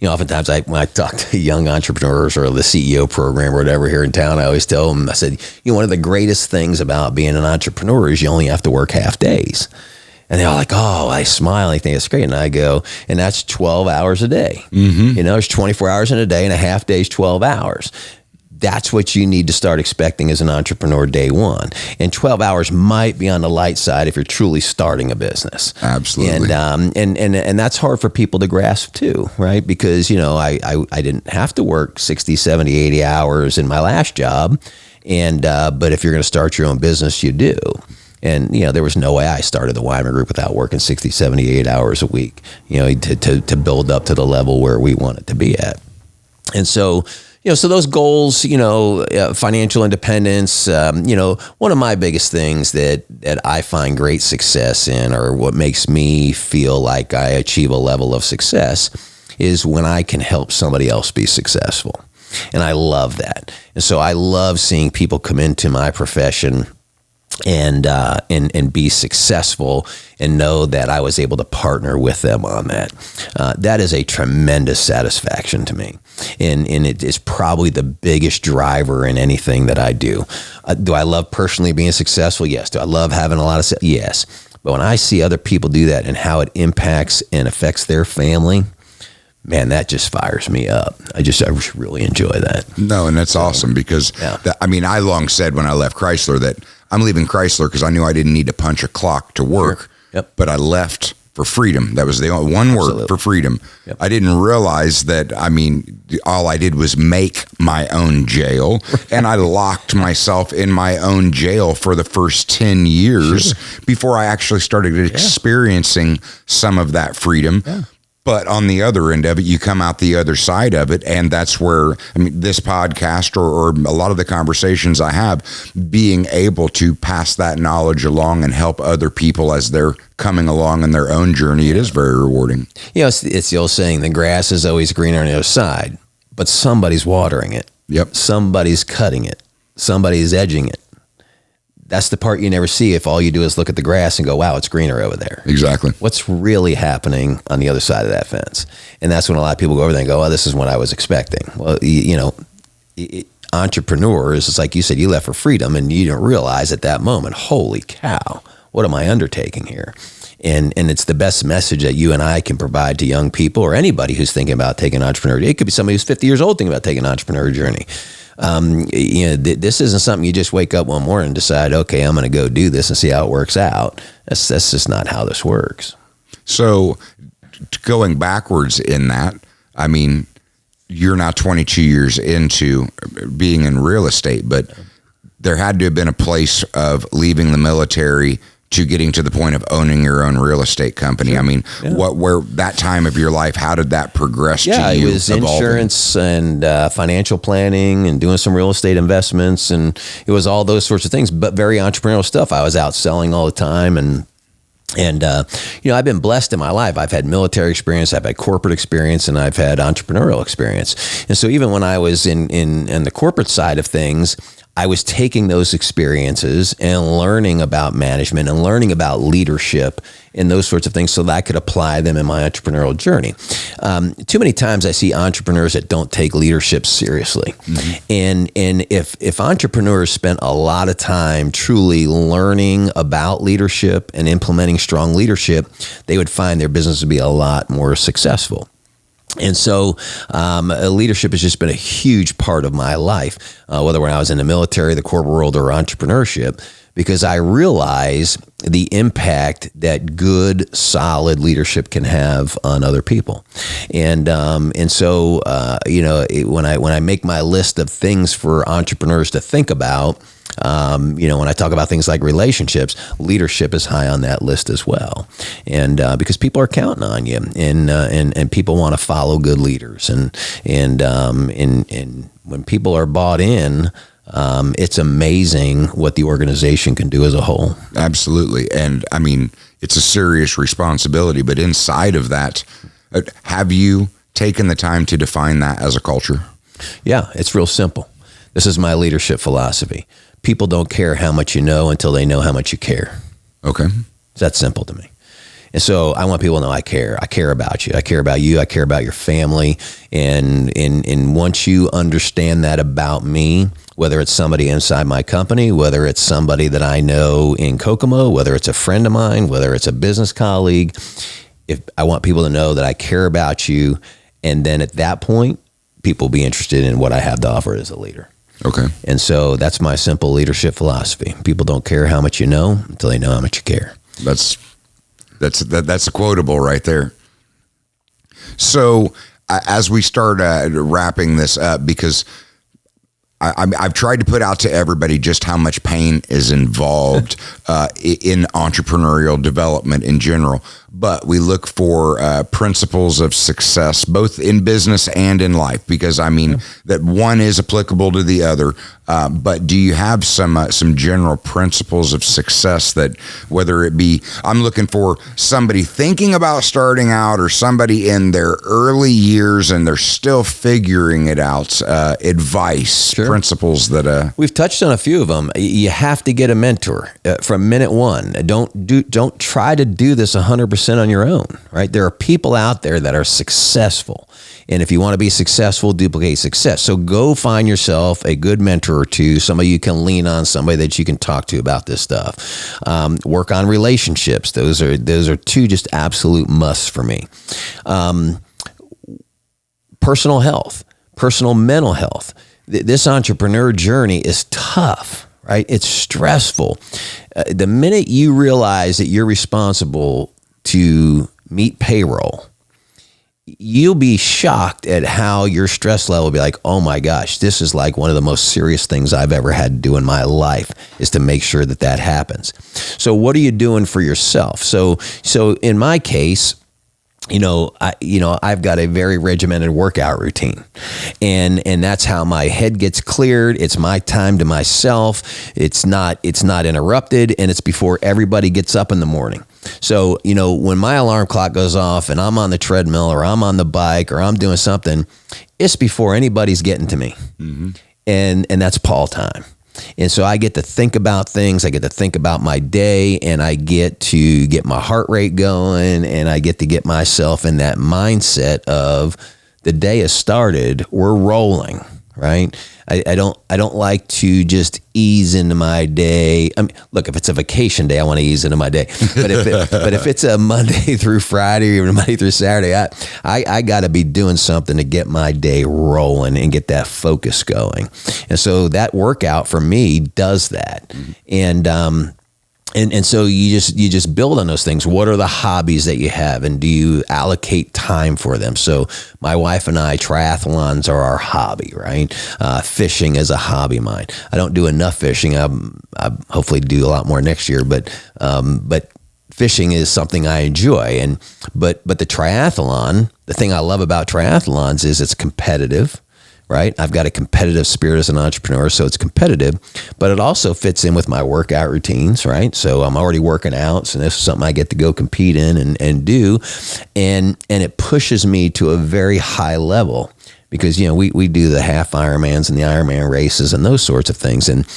oftentimes when I talk to young entrepreneurs or the CEO program or whatever here in town, I always tell them, I said, one of the greatest things about being an entrepreneur is you only have to work half days. And they're all like, oh, I smile. I think it's great. And I go, and that's 12 hours a day. There's 24 hours in a day and a half day is 12 hours. That's what you need to start expecting as an entrepreneur day one. And 12 hours might be on the light side if you're truly starting a business. Absolutely. And that's hard for people to grasp too, right? Because, I didn't have to work 60, 70, 80 hours in my last job. But if you're going to start your own business, you do. And, there was no way I started the Wyman Group without working 60, 78 hours a week, to build up to the level where we want it to be at. And so, so those goals, financial independence, one of my biggest things that I find great success in, or what makes me feel like I achieve a level of success, is when I can help somebody else be successful. And I love that. And so I love seeing people come into my profession and be successful and know that I was able to partner with them on that. That is a tremendous satisfaction to me. And it is probably the biggest driver in anything that I do. Do I love personally being successful? Yes. Do I love having a lot of yes. But when I see other people do that and how it impacts and affects their family, man, that just fires me up. I really enjoy that. No, and that's awesome because, I long said when I left Chrysler that I'm leaving Chrysler because I knew I didn't need to punch a clock to work, Sure. Yep. But I left for freedom. That was the only one word. Absolutely. For freedom. Yep. I didn't realize that, all I did was make my own jail, and I locked myself in my own jail for the first 10 years before I actually started experiencing some of that freedom. Yeah. But on the other end of it, you come out the other side of it. And that's where, this podcast or a lot of the conversations I have, being able to pass that knowledge along and help other people as they're coming along in their own journey, it is very rewarding. It's the old saying, the grass is always greener on the other side, but somebody's watering it. Yep. Somebody's cutting it. Somebody's edging it. That's the part you never see if all you do is look at the grass and go, wow, it's greener over there. Exactly. What's really happening on the other side of that fence? And that's when a lot of people go over there and go, oh, this is what I was expecting. Well, entrepreneurs, it's like you said, you left for freedom and you didn't realize at that moment, holy cow, what am I undertaking here? And it's the best message that you and I can provide to young people or anybody who's thinking about taking an entrepreneur. It could be somebody who's 50 years old thinking about taking an entrepreneur journey. This isn't something you just wake up one morning and decide, okay, I'm going to go do this and see how it works out. That's just not how this works. So going backwards in that, you're now 22 years into being in real estate, but there had to have been a place of leaving the military to getting to the point of owning your own real estate company. Sure. I mean, where that time of your life, how did that progress to you? Yeah, it was evolving? Insurance and financial planning and doing some real estate investments. And it was all those sorts of things, but very entrepreneurial stuff. I was out selling all the time. And I've been blessed in my life. I've had military experience, I've had corporate experience, and I've had entrepreneurial experience. And so even when I was in the corporate side of things, I was taking those experiences and learning about management and learning about leadership and those sorts of things so that I could apply them in my entrepreneurial journey. Too many times I see entrepreneurs that don't take leadership seriously. Mm-hmm. And if entrepreneurs spent a lot of time truly learning about leadership and implementing strong leadership, they would find their business would be a lot more successful. And so leadership has just been a huge part of my life, whether when I was in the military, the corporate world, or entrepreneurship, because I realize the impact that good, solid leadership can have on other people. And so when I make my list of things for entrepreneurs to think about, when I talk about things like relationships, leadership is high on that list as well. And because people are counting on you, and people want to follow good leaders, and when people are bought in, it's amazing what the organization can do as a whole. Absolutely. And I mean, it's a serious responsibility, but inside of that, have you taken the time to define that as a culture? Yeah, it's real simple. This is my leadership philosophy. People don't care how much you know until they know how much you care. Okay. It's that simple to me. And so I want people to know I care. I care about you. I care about you. I care about your family. And once you understand that about me, whether it's somebody inside my company, whether it's somebody that I know in Kokomo, whether it's a friend of mine, whether it's a business colleague, if I want people to know that I care about you. And then at that point, people will be interested in what I have to offer as a leader. Okay. And so that's my simple leadership philosophy. People don't care how much you know until they know how much you care. That's a quotable right there. So as we start wrapping this up, because I've tried to put out to everybody just how much pain is involved in entrepreneurial development in general. But we look for principles of success, both in business and in life, because I mean that one is applicable to the other. But do you have some general principles of success that, whether it be, I'm looking for somebody thinking about starting out or somebody in their early years and they're still figuring it out, advice, principles that we've touched on a few of them. You have to get a mentor from minute one. Don't try to do this 100% on your own, right? There are people out there that are successful. And if you want to be successful, duplicate success. So go find yourself a good mentor or two, somebody you can lean on, somebody that you can talk to about this stuff. Work on relationships. Those are two just absolute musts for me. Personal health, personal mental health. This entrepreneur journey is tough, right? It's stressful. The minute you realize that you're responsible to meet payroll, you'll be shocked at how your stress level will be like, oh my gosh, this is like one of the most serious things I've ever had to do in my life, is to make sure that happens. So what are you doing for yourself? So in my case, I've got a very regimented workout routine, and that's how my head gets cleared. It's my time to myself. It's not interrupted, and it's before everybody gets up in the morning. So, when my alarm clock goes off and I'm on the treadmill or I'm on the bike or I'm doing something, it's before anybody's getting to me. Mm-hmm. And that's Paul time. And so I get to think about things. I get to think about my day, and I get to get my heart rate going, and I get to get myself in that mindset of the day has started. We're rolling, right? I don't like to just ease into my day. I mean, look, if it's a vacation day, I want to ease into my day. But if it's a Monday through Friday or Monday through Saturday, I got to be doing something to get my day rolling and get that focus going. And so that workout for me does that. And And so you just build on those things. What are the hobbies that you have, and do you allocate time for them? So my wife and I, triathlons are our hobby, right? Fishing is a hobby of mine. I don't do enough fishing. I hopefully do a lot more next year, but fishing is something I enjoy. But the triathlon, the thing I love about triathlons is it's competitive. Right? I've got a competitive spirit as an entrepreneur, so it's competitive, but it also fits in with my workout routines, right? So I'm already working out, so this is something I get to go compete in and do. And it pushes me to a very high level because, we do the half Ironmans and the Ironman races and those sorts of things. And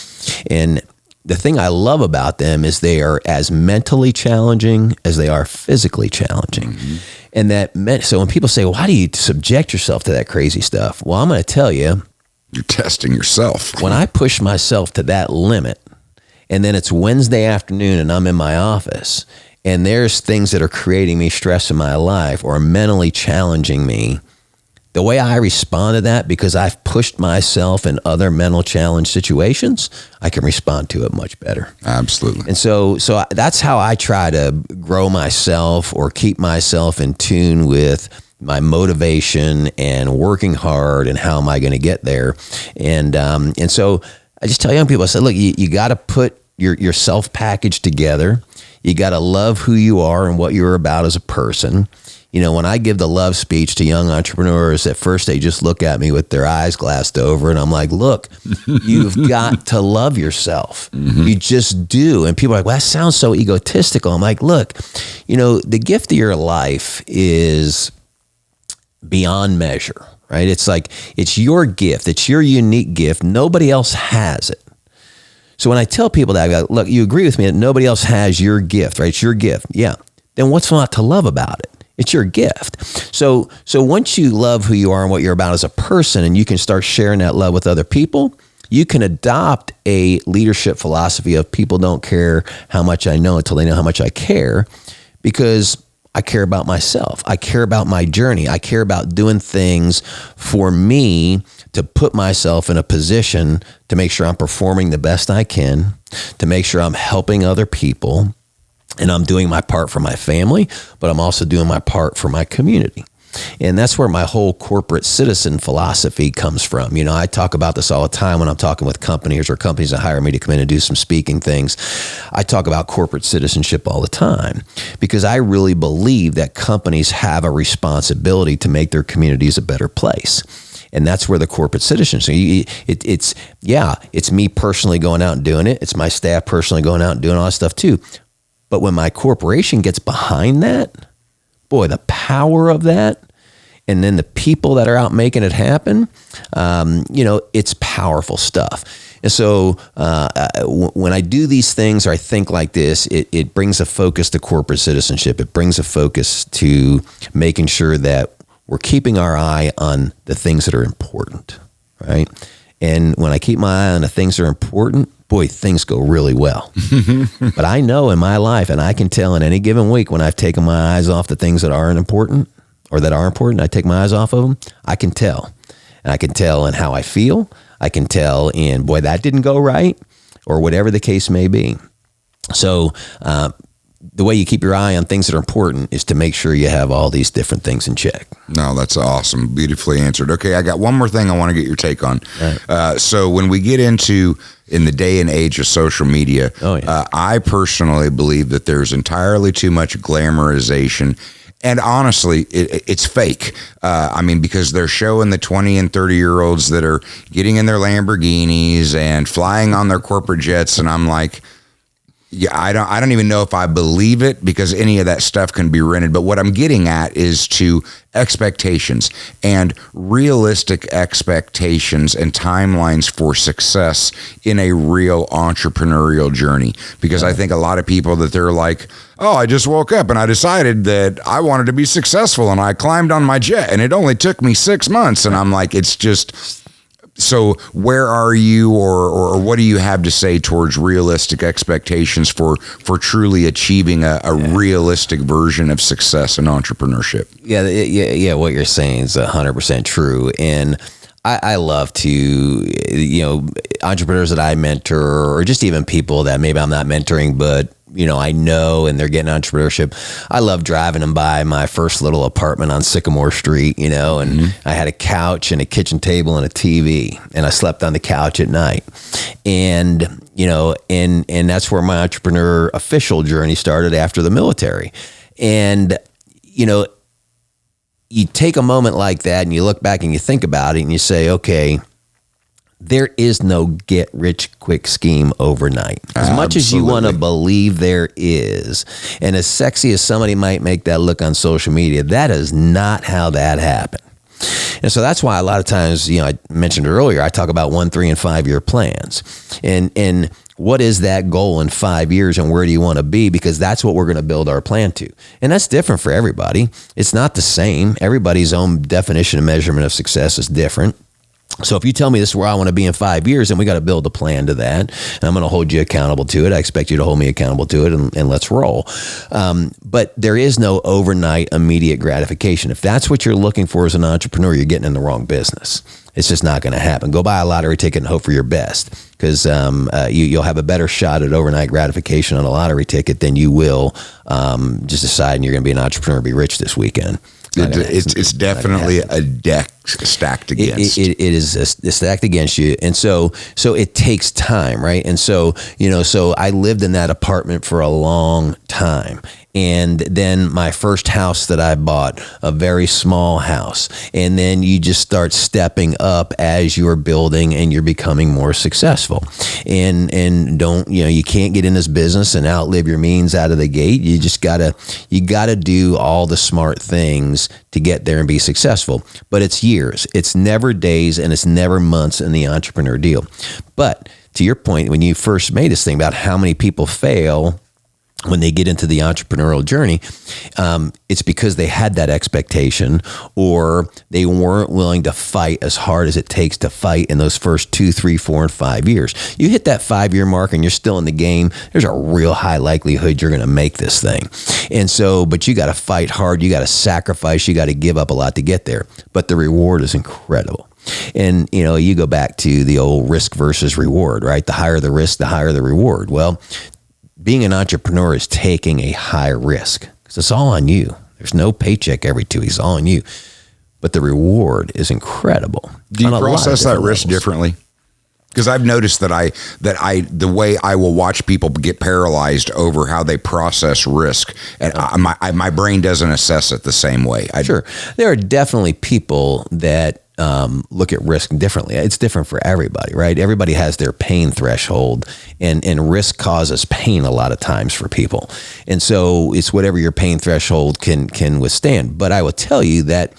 the thing I love about them is they are as mentally challenging as they are physically challenging. Mm-hmm. And so when people say, why do you subject yourself to that crazy stuff? Well, I'm going to tell you. You're testing yourself. When I push myself to that limit, and then it's Wednesday afternoon and I'm in my office, and there's things that are creating me stress in my life or mentally challenging me, the way I respond to that, because I've pushed myself in other mental challenge situations, I can respond to it much better. Absolutely. And so that's how I try to grow myself or keep myself in tune with my motivation and working hard and how am I going to get there. And so I just tell young people, I said, look, you got to put your self package together. You got to love who you are and what you're about as a person. When I give the love speech to young entrepreneurs, at first they just look at me with their eyes glassed over, and I'm like, look, you've got to love yourself. Mm-hmm. You just do. And people are like, well, that sounds so egotistical. I'm like, look, the gift of your life is beyond measure, right? It's like, it's your gift. It's your unique gift. Nobody else has it. So when I tell people that, I go, look, you agree with me that nobody else has your gift, right? It's your gift. Yeah. Then what's not to love about it? It's your gift. So once you love who you are and what you're about as a person, and you can start sharing that love with other people, you can adopt a leadership philosophy of people don't care how much I know until they know how much I care, because I care about myself. I care about my journey. I care about doing things for me to put myself in a position to make sure I'm performing the best I can, to make sure I'm helping other people, and I'm doing my part for my family, but I'm also doing my part for my community. And that's where my whole corporate citizen philosophy comes from. I talk about this all the time when I'm talking with companies or companies that hire me to come in and do some speaking things. I talk about corporate citizenship all the time because I really believe that companies have a responsibility to make their communities a better place. And that's where the corporate citizenship, it's me personally going out and doing it. It's my staff personally going out and doing all that stuff too. But when my corporation gets behind that, boy, the power of that, and then the people that are out making it happen, it's powerful stuff. And so when I do these things or I think like this, it brings a focus to corporate citizenship. It brings a focus to making sure that we're keeping our eye on the things that are important, right? And when I keep my eye on the things that are important, boy, things go really well. But I know in my life, and I can tell in any given week when I've taken my eyes off the things that aren't important or that are important, I take my eyes off of them, I can tell. And I can tell in how I feel. I can tell in, boy, that didn't go right, or whatever the case may be. So the way you keep your eye on things that are important is to make sure you have all these different things in check. No, that's awesome. Beautifully answered. Okay, I got one more thing I want to get your take on. Right. So when we get into in the day and age of social media, I personally believe that there's entirely too much glamorization. And honestly, it's fake. Because they're showing the 20 and 30-year-olds that are getting in their Lamborghinis and flying on their corporate jets. And I'm like, yeah, I don't even know if I believe it, because any of that stuff can be rented. But what I'm getting at is to expectations and realistic expectations and timelines for success in a real entrepreneurial journey. Because I think a lot of people that they're like, oh, I just woke up and I decided that I wanted to be successful and I climbed on my jet and it only took me 6 months. And I'm like, it's just... So where are you, or what do you have to say towards realistic expectations for truly achieving a realistic version of success in entrepreneurship? Yeah. What you're saying is 100% true. And I love to, entrepreneurs that I mentor, or just even people that maybe I'm not mentoring, but I know, and they're getting entrepreneurship. I love driving them by my first little apartment on Sycamore Street, and I had a couch and a kitchen table and a TV, and I slept on the couch at night. And, and that's where my entrepreneur official journey started after the military. And, you take a moment like that and you look back and you think about it and you say, okay, there is no get rich quick scheme overnight. As much as you want to believe there is, and as sexy as somebody might make that look on social media, that is not how that happened. And so that's why a lot of times, I mentioned earlier, I talk about 1, 3, and 5 year plans. And what is that goal in 5 years and where do you want to be? Because that's what we're going to build our plan to. And that's different for everybody. It's not the same. Everybody's own definition and measurement of success is different. So if you tell me this is where I want to be in 5 years, then we got to build a plan to that. And I'm going to hold you accountable to it. I expect you to hold me accountable to it, and let's roll. But there is no overnight immediate gratification. If that's what you're looking for as an entrepreneur, you're getting in the wrong business. It's just not going to happen. Go buy a lottery ticket and hope for your best, because you'll have a better shot at overnight gratification on a lottery ticket than you will just deciding you're going to be an entrepreneur and be rich this weekend. It's definitely a deck stacked against. It is stacked against you, and so it takes time, right? And so I lived in that apartment for a long time. And then my first house that I bought, a very small house. And then you just start stepping up as you're building and you're becoming more successful. And you can't get in this business and outlive your means out of the gate. You just gotta do all the smart things to get there and be successful. But it's years. It's never days and it's never months in the entrepreneur deal. But to your point, when you first made this thing about how many people fail when they get into the entrepreneurial journey, it's because they had that expectation, or they weren't willing to fight as hard as it takes to fight in those first 2, 3, 4, and 5 years. You hit that 5 year mark and you're still in the game, there's a real high likelihood you're going to make this thing. And so, but you got to fight hard, you got to sacrifice, you got to give up a lot to get there. But the reward is incredible. And, you go back to the old risk versus reward, right? The higher the risk, the higher the reward. Well, being an entrepreneur is taking a high risk because it's all on you. There's no paycheck every 2 weeks, it's all on you. But the reward is incredible. Do you process that risk differently? Because I've noticed that the way I will watch people get paralyzed over how they process risk, and my brain doesn't assess it the same way. Sure. There are definitely people that look at risk differently. It's different for everybody, right? Everybody has their pain threshold, and risk causes pain a lot of times for people. And so it's whatever your pain threshold can withstand. But I will tell you that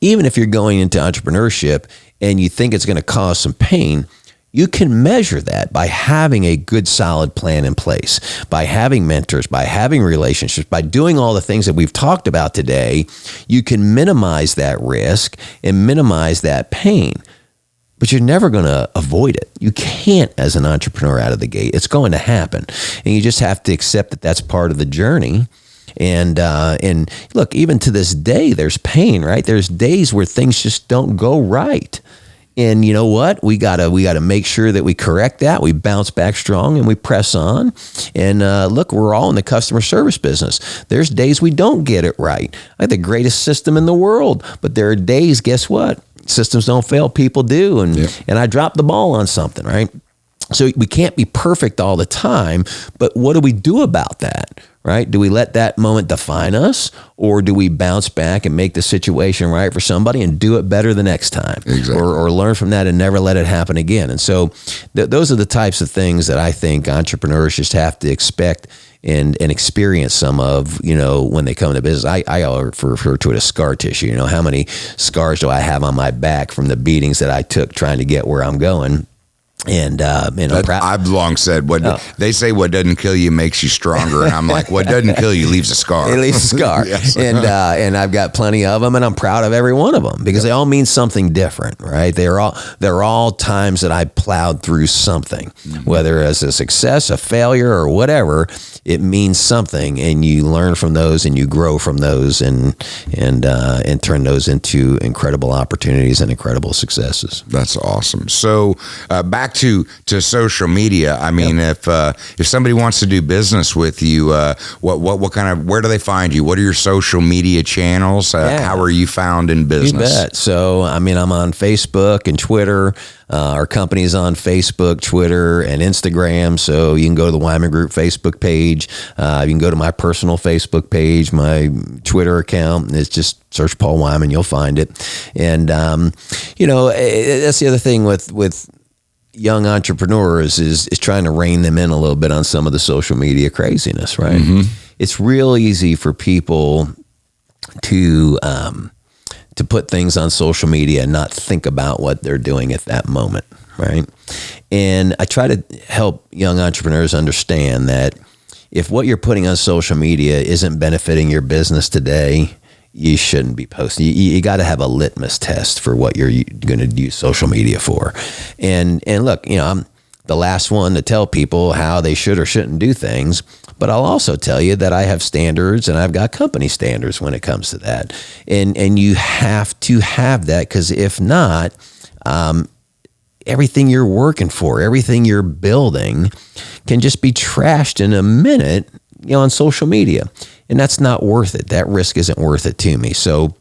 even if you're going into entrepreneurship and you think it's going to cause some pain, you can measure that by having a good, solid plan in place, by having mentors, by having relationships, by doing all the things that we've talked about today. You can minimize that risk and minimize that pain, but you're never going to avoid it. You can't as an entrepreneur out of the gate. It's going to happen. And you just have to accept that that's part of the journey. And look, even to this day, there's pain, right? There's days where things just don't go right. And you know what? We gotta make sure that we correct that. We bounce back strong and we press on. And look, we're all in the customer service business. There's days we don't get it right. I have the greatest system in the world, but there are days, guess what? Systems don't fail, people do. And I dropped the ball on something, right? So we can't be perfect all the time, but what do we do about that, right? Do we let that moment define us, or do we bounce back and make the situation right for somebody and do it better the next time? Exactly. Or learn from that and never let it happen again. And so those are the types of things that I think entrepreneurs just have to expect and experience some of, when they come into business. I refer to it as scar tissue. How many scars do I have on my back from the beatings that I took trying to get where I'm going? And I've long said they say what doesn't kill you makes you stronger, and I'm like, what doesn't kill you leaves a scar. It leaves a scar. Yes. And I've got plenty of them, and I'm proud of every one of them because they all mean something different, right? They're all times that I plowed through something, whether as a success, a failure, or whatever. It means something, and you learn from those, and you grow from those, and turn those into incredible opportunities and incredible successes. That's awesome. So back back to social media. I mean, if somebody wants to do business with you, what kind of, where do they find you? What are your social media channels? How are you found in business? You bet. So, I mean, I'm on Facebook and Twitter. Our company's on Facebook, Twitter, and Instagram. So you can go to the Wyman Group Facebook page. You can go to my personal Facebook page, my Twitter account. It's just search Paul Wyman. You'll find it. And, that's the other thing with young entrepreneurs is trying to rein them in a little bit on some of the social media craziness, right? Mm-hmm. It's real easy for people to put things on social media and not think about what they're doing at that moment, right? And I try to help young entrepreneurs understand that if what you're putting on social media isn't benefiting your business today, you shouldn't be posting. You got to have a litmus test for what you're going to use social media for. And look, I'm the last one to tell people how they should or shouldn't do things, but I'll also tell you that I have standards and I've got company standards when it comes to that. And you have to have that, because if not, everything you're working for, everything you're building can just be trashed in a minute, on social media. And that's not worth it. That risk isn't worth it to me. So,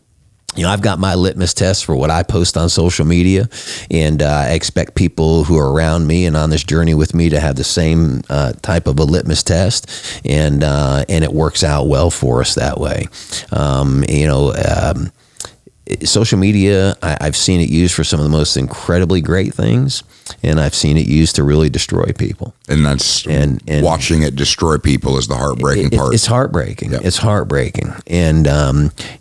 I've got my litmus test for what I post on social media, and I expect people who are around me and on this journey with me to have the same type of a litmus test, and it works out well for us that way. Social media, I've seen it used for some of the most incredibly great things, and I've seen it used to really destroy people. And that's and watching it destroy people is the heartbreaking part. It's heartbreaking. Yep. It's heartbreaking. And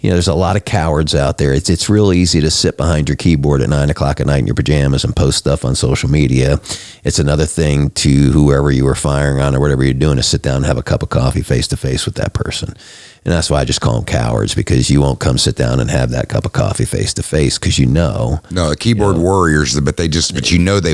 there's a lot of cowards out there. It's real easy to sit behind your keyboard at 9:00 at night in your pajamas and post stuff on social media. It's another thing to whoever you were firing on or whatever you're doing to sit down and have a cup of coffee face to face with that person. And that's why I just call them cowards, because you won't come sit down and have that cup of coffee face to face, because No, the keyboard warriors, but they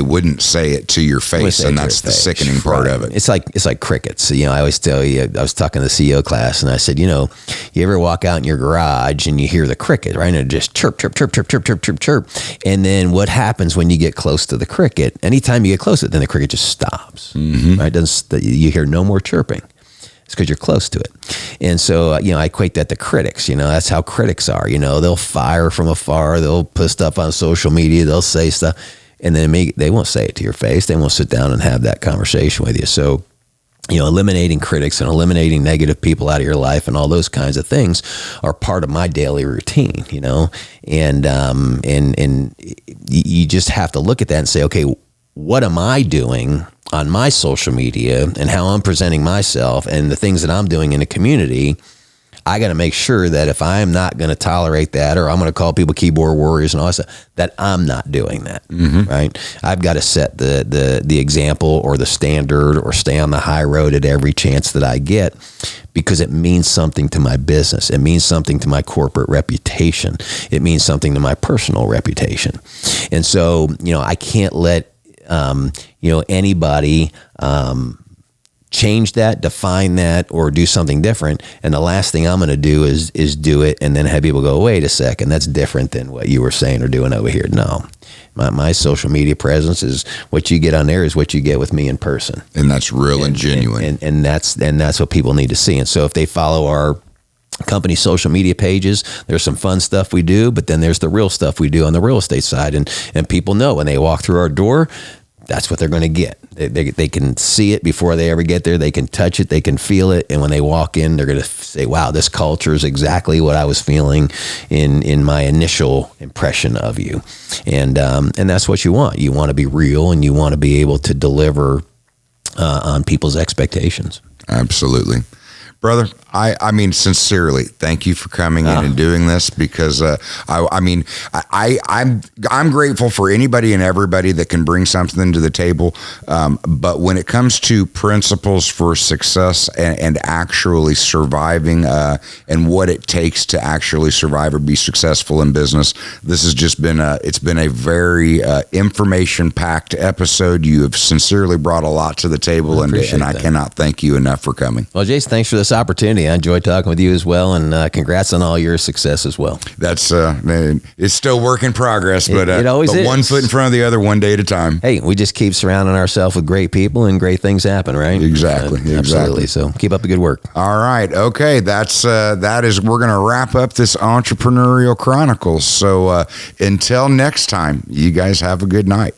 wouldn't say it to your face, and that's the sickening part of it. It's like crickets. I always tell you, I was talking to the CEO class, and I said, you ever walk out in your garage and you hear the cricket, right? And it just chirp, chirp, chirp, chirp, chirp, chirp, chirp, chirp. And then what happens when you get close to the cricket? Anytime you get close to it, then the cricket just stops, right? You hear no more chirping. It's because you're close to it. And so, I equate that to critics. That's how critics are. They'll fire from afar. They'll put stuff on social media. They'll say stuff. And then they won't say it to your face. They won't sit down and have that conversation with you. So, eliminating critics and eliminating negative people out of your life and all those kinds of things are part of my daily routine, and you just have to look at that and say, okay, what am I doing on my social media and how I'm presenting myself and the things that I'm doing in the community? I got to make sure that if I'm not going to tolerate that, or I'm going to call people keyboard warriors and all that stuff, that I'm not doing that, right? I've got to set the example or the standard, or stay on the high road at every chance that I get, because it means something to my business. It means something to my corporate reputation. It means something to my personal reputation. And so, I can't let anybody change that, define that, or do something different. And the last thing I'm going to do is do it and then have people go, wait a second, that's different than what you were saying or doing over here. No, my social media presence is what you get on there is what you get with me in person. And that's real and genuine. And that's what people need to see. And so if they follow our company social media pages, there's some fun stuff we do, but then there's the real stuff we do on the real estate side. And people know when they walk through our door, that's what they're going to get. They can see it before they ever get there. They can touch it. They can feel it. And when they walk in, they're going to say, wow, this culture is exactly what I was feeling in my initial impression of you. And that's what you want. You want to be real, and you want to be able to deliver on people's expectations. Absolutely. Brother, I mean, sincerely, thank you for coming in and doing this, because I'm grateful for anybody and everybody that can bring something to the table. But when it comes to principles for success and actually surviving and what it takes to actually survive or be successful in business, this has just been it's been a very information-packed episode. You have sincerely brought a lot to the table, and I cannot thank you enough for coming. Well, Jason, thanks for this opportunity. I enjoyed talking with you as well, and congrats on all your success as well. That's it's still work in progress, but it always but is. one foot in front of the other, one day at a time. Hey, we just keep surrounding ourselves with great people, and great things happen, right? Exactly. Absolutely. So keep up the good work. All right. Okay. That is, we're going to wrap up this Entrepreneurial Chronicles. So until next time, you guys have a good night.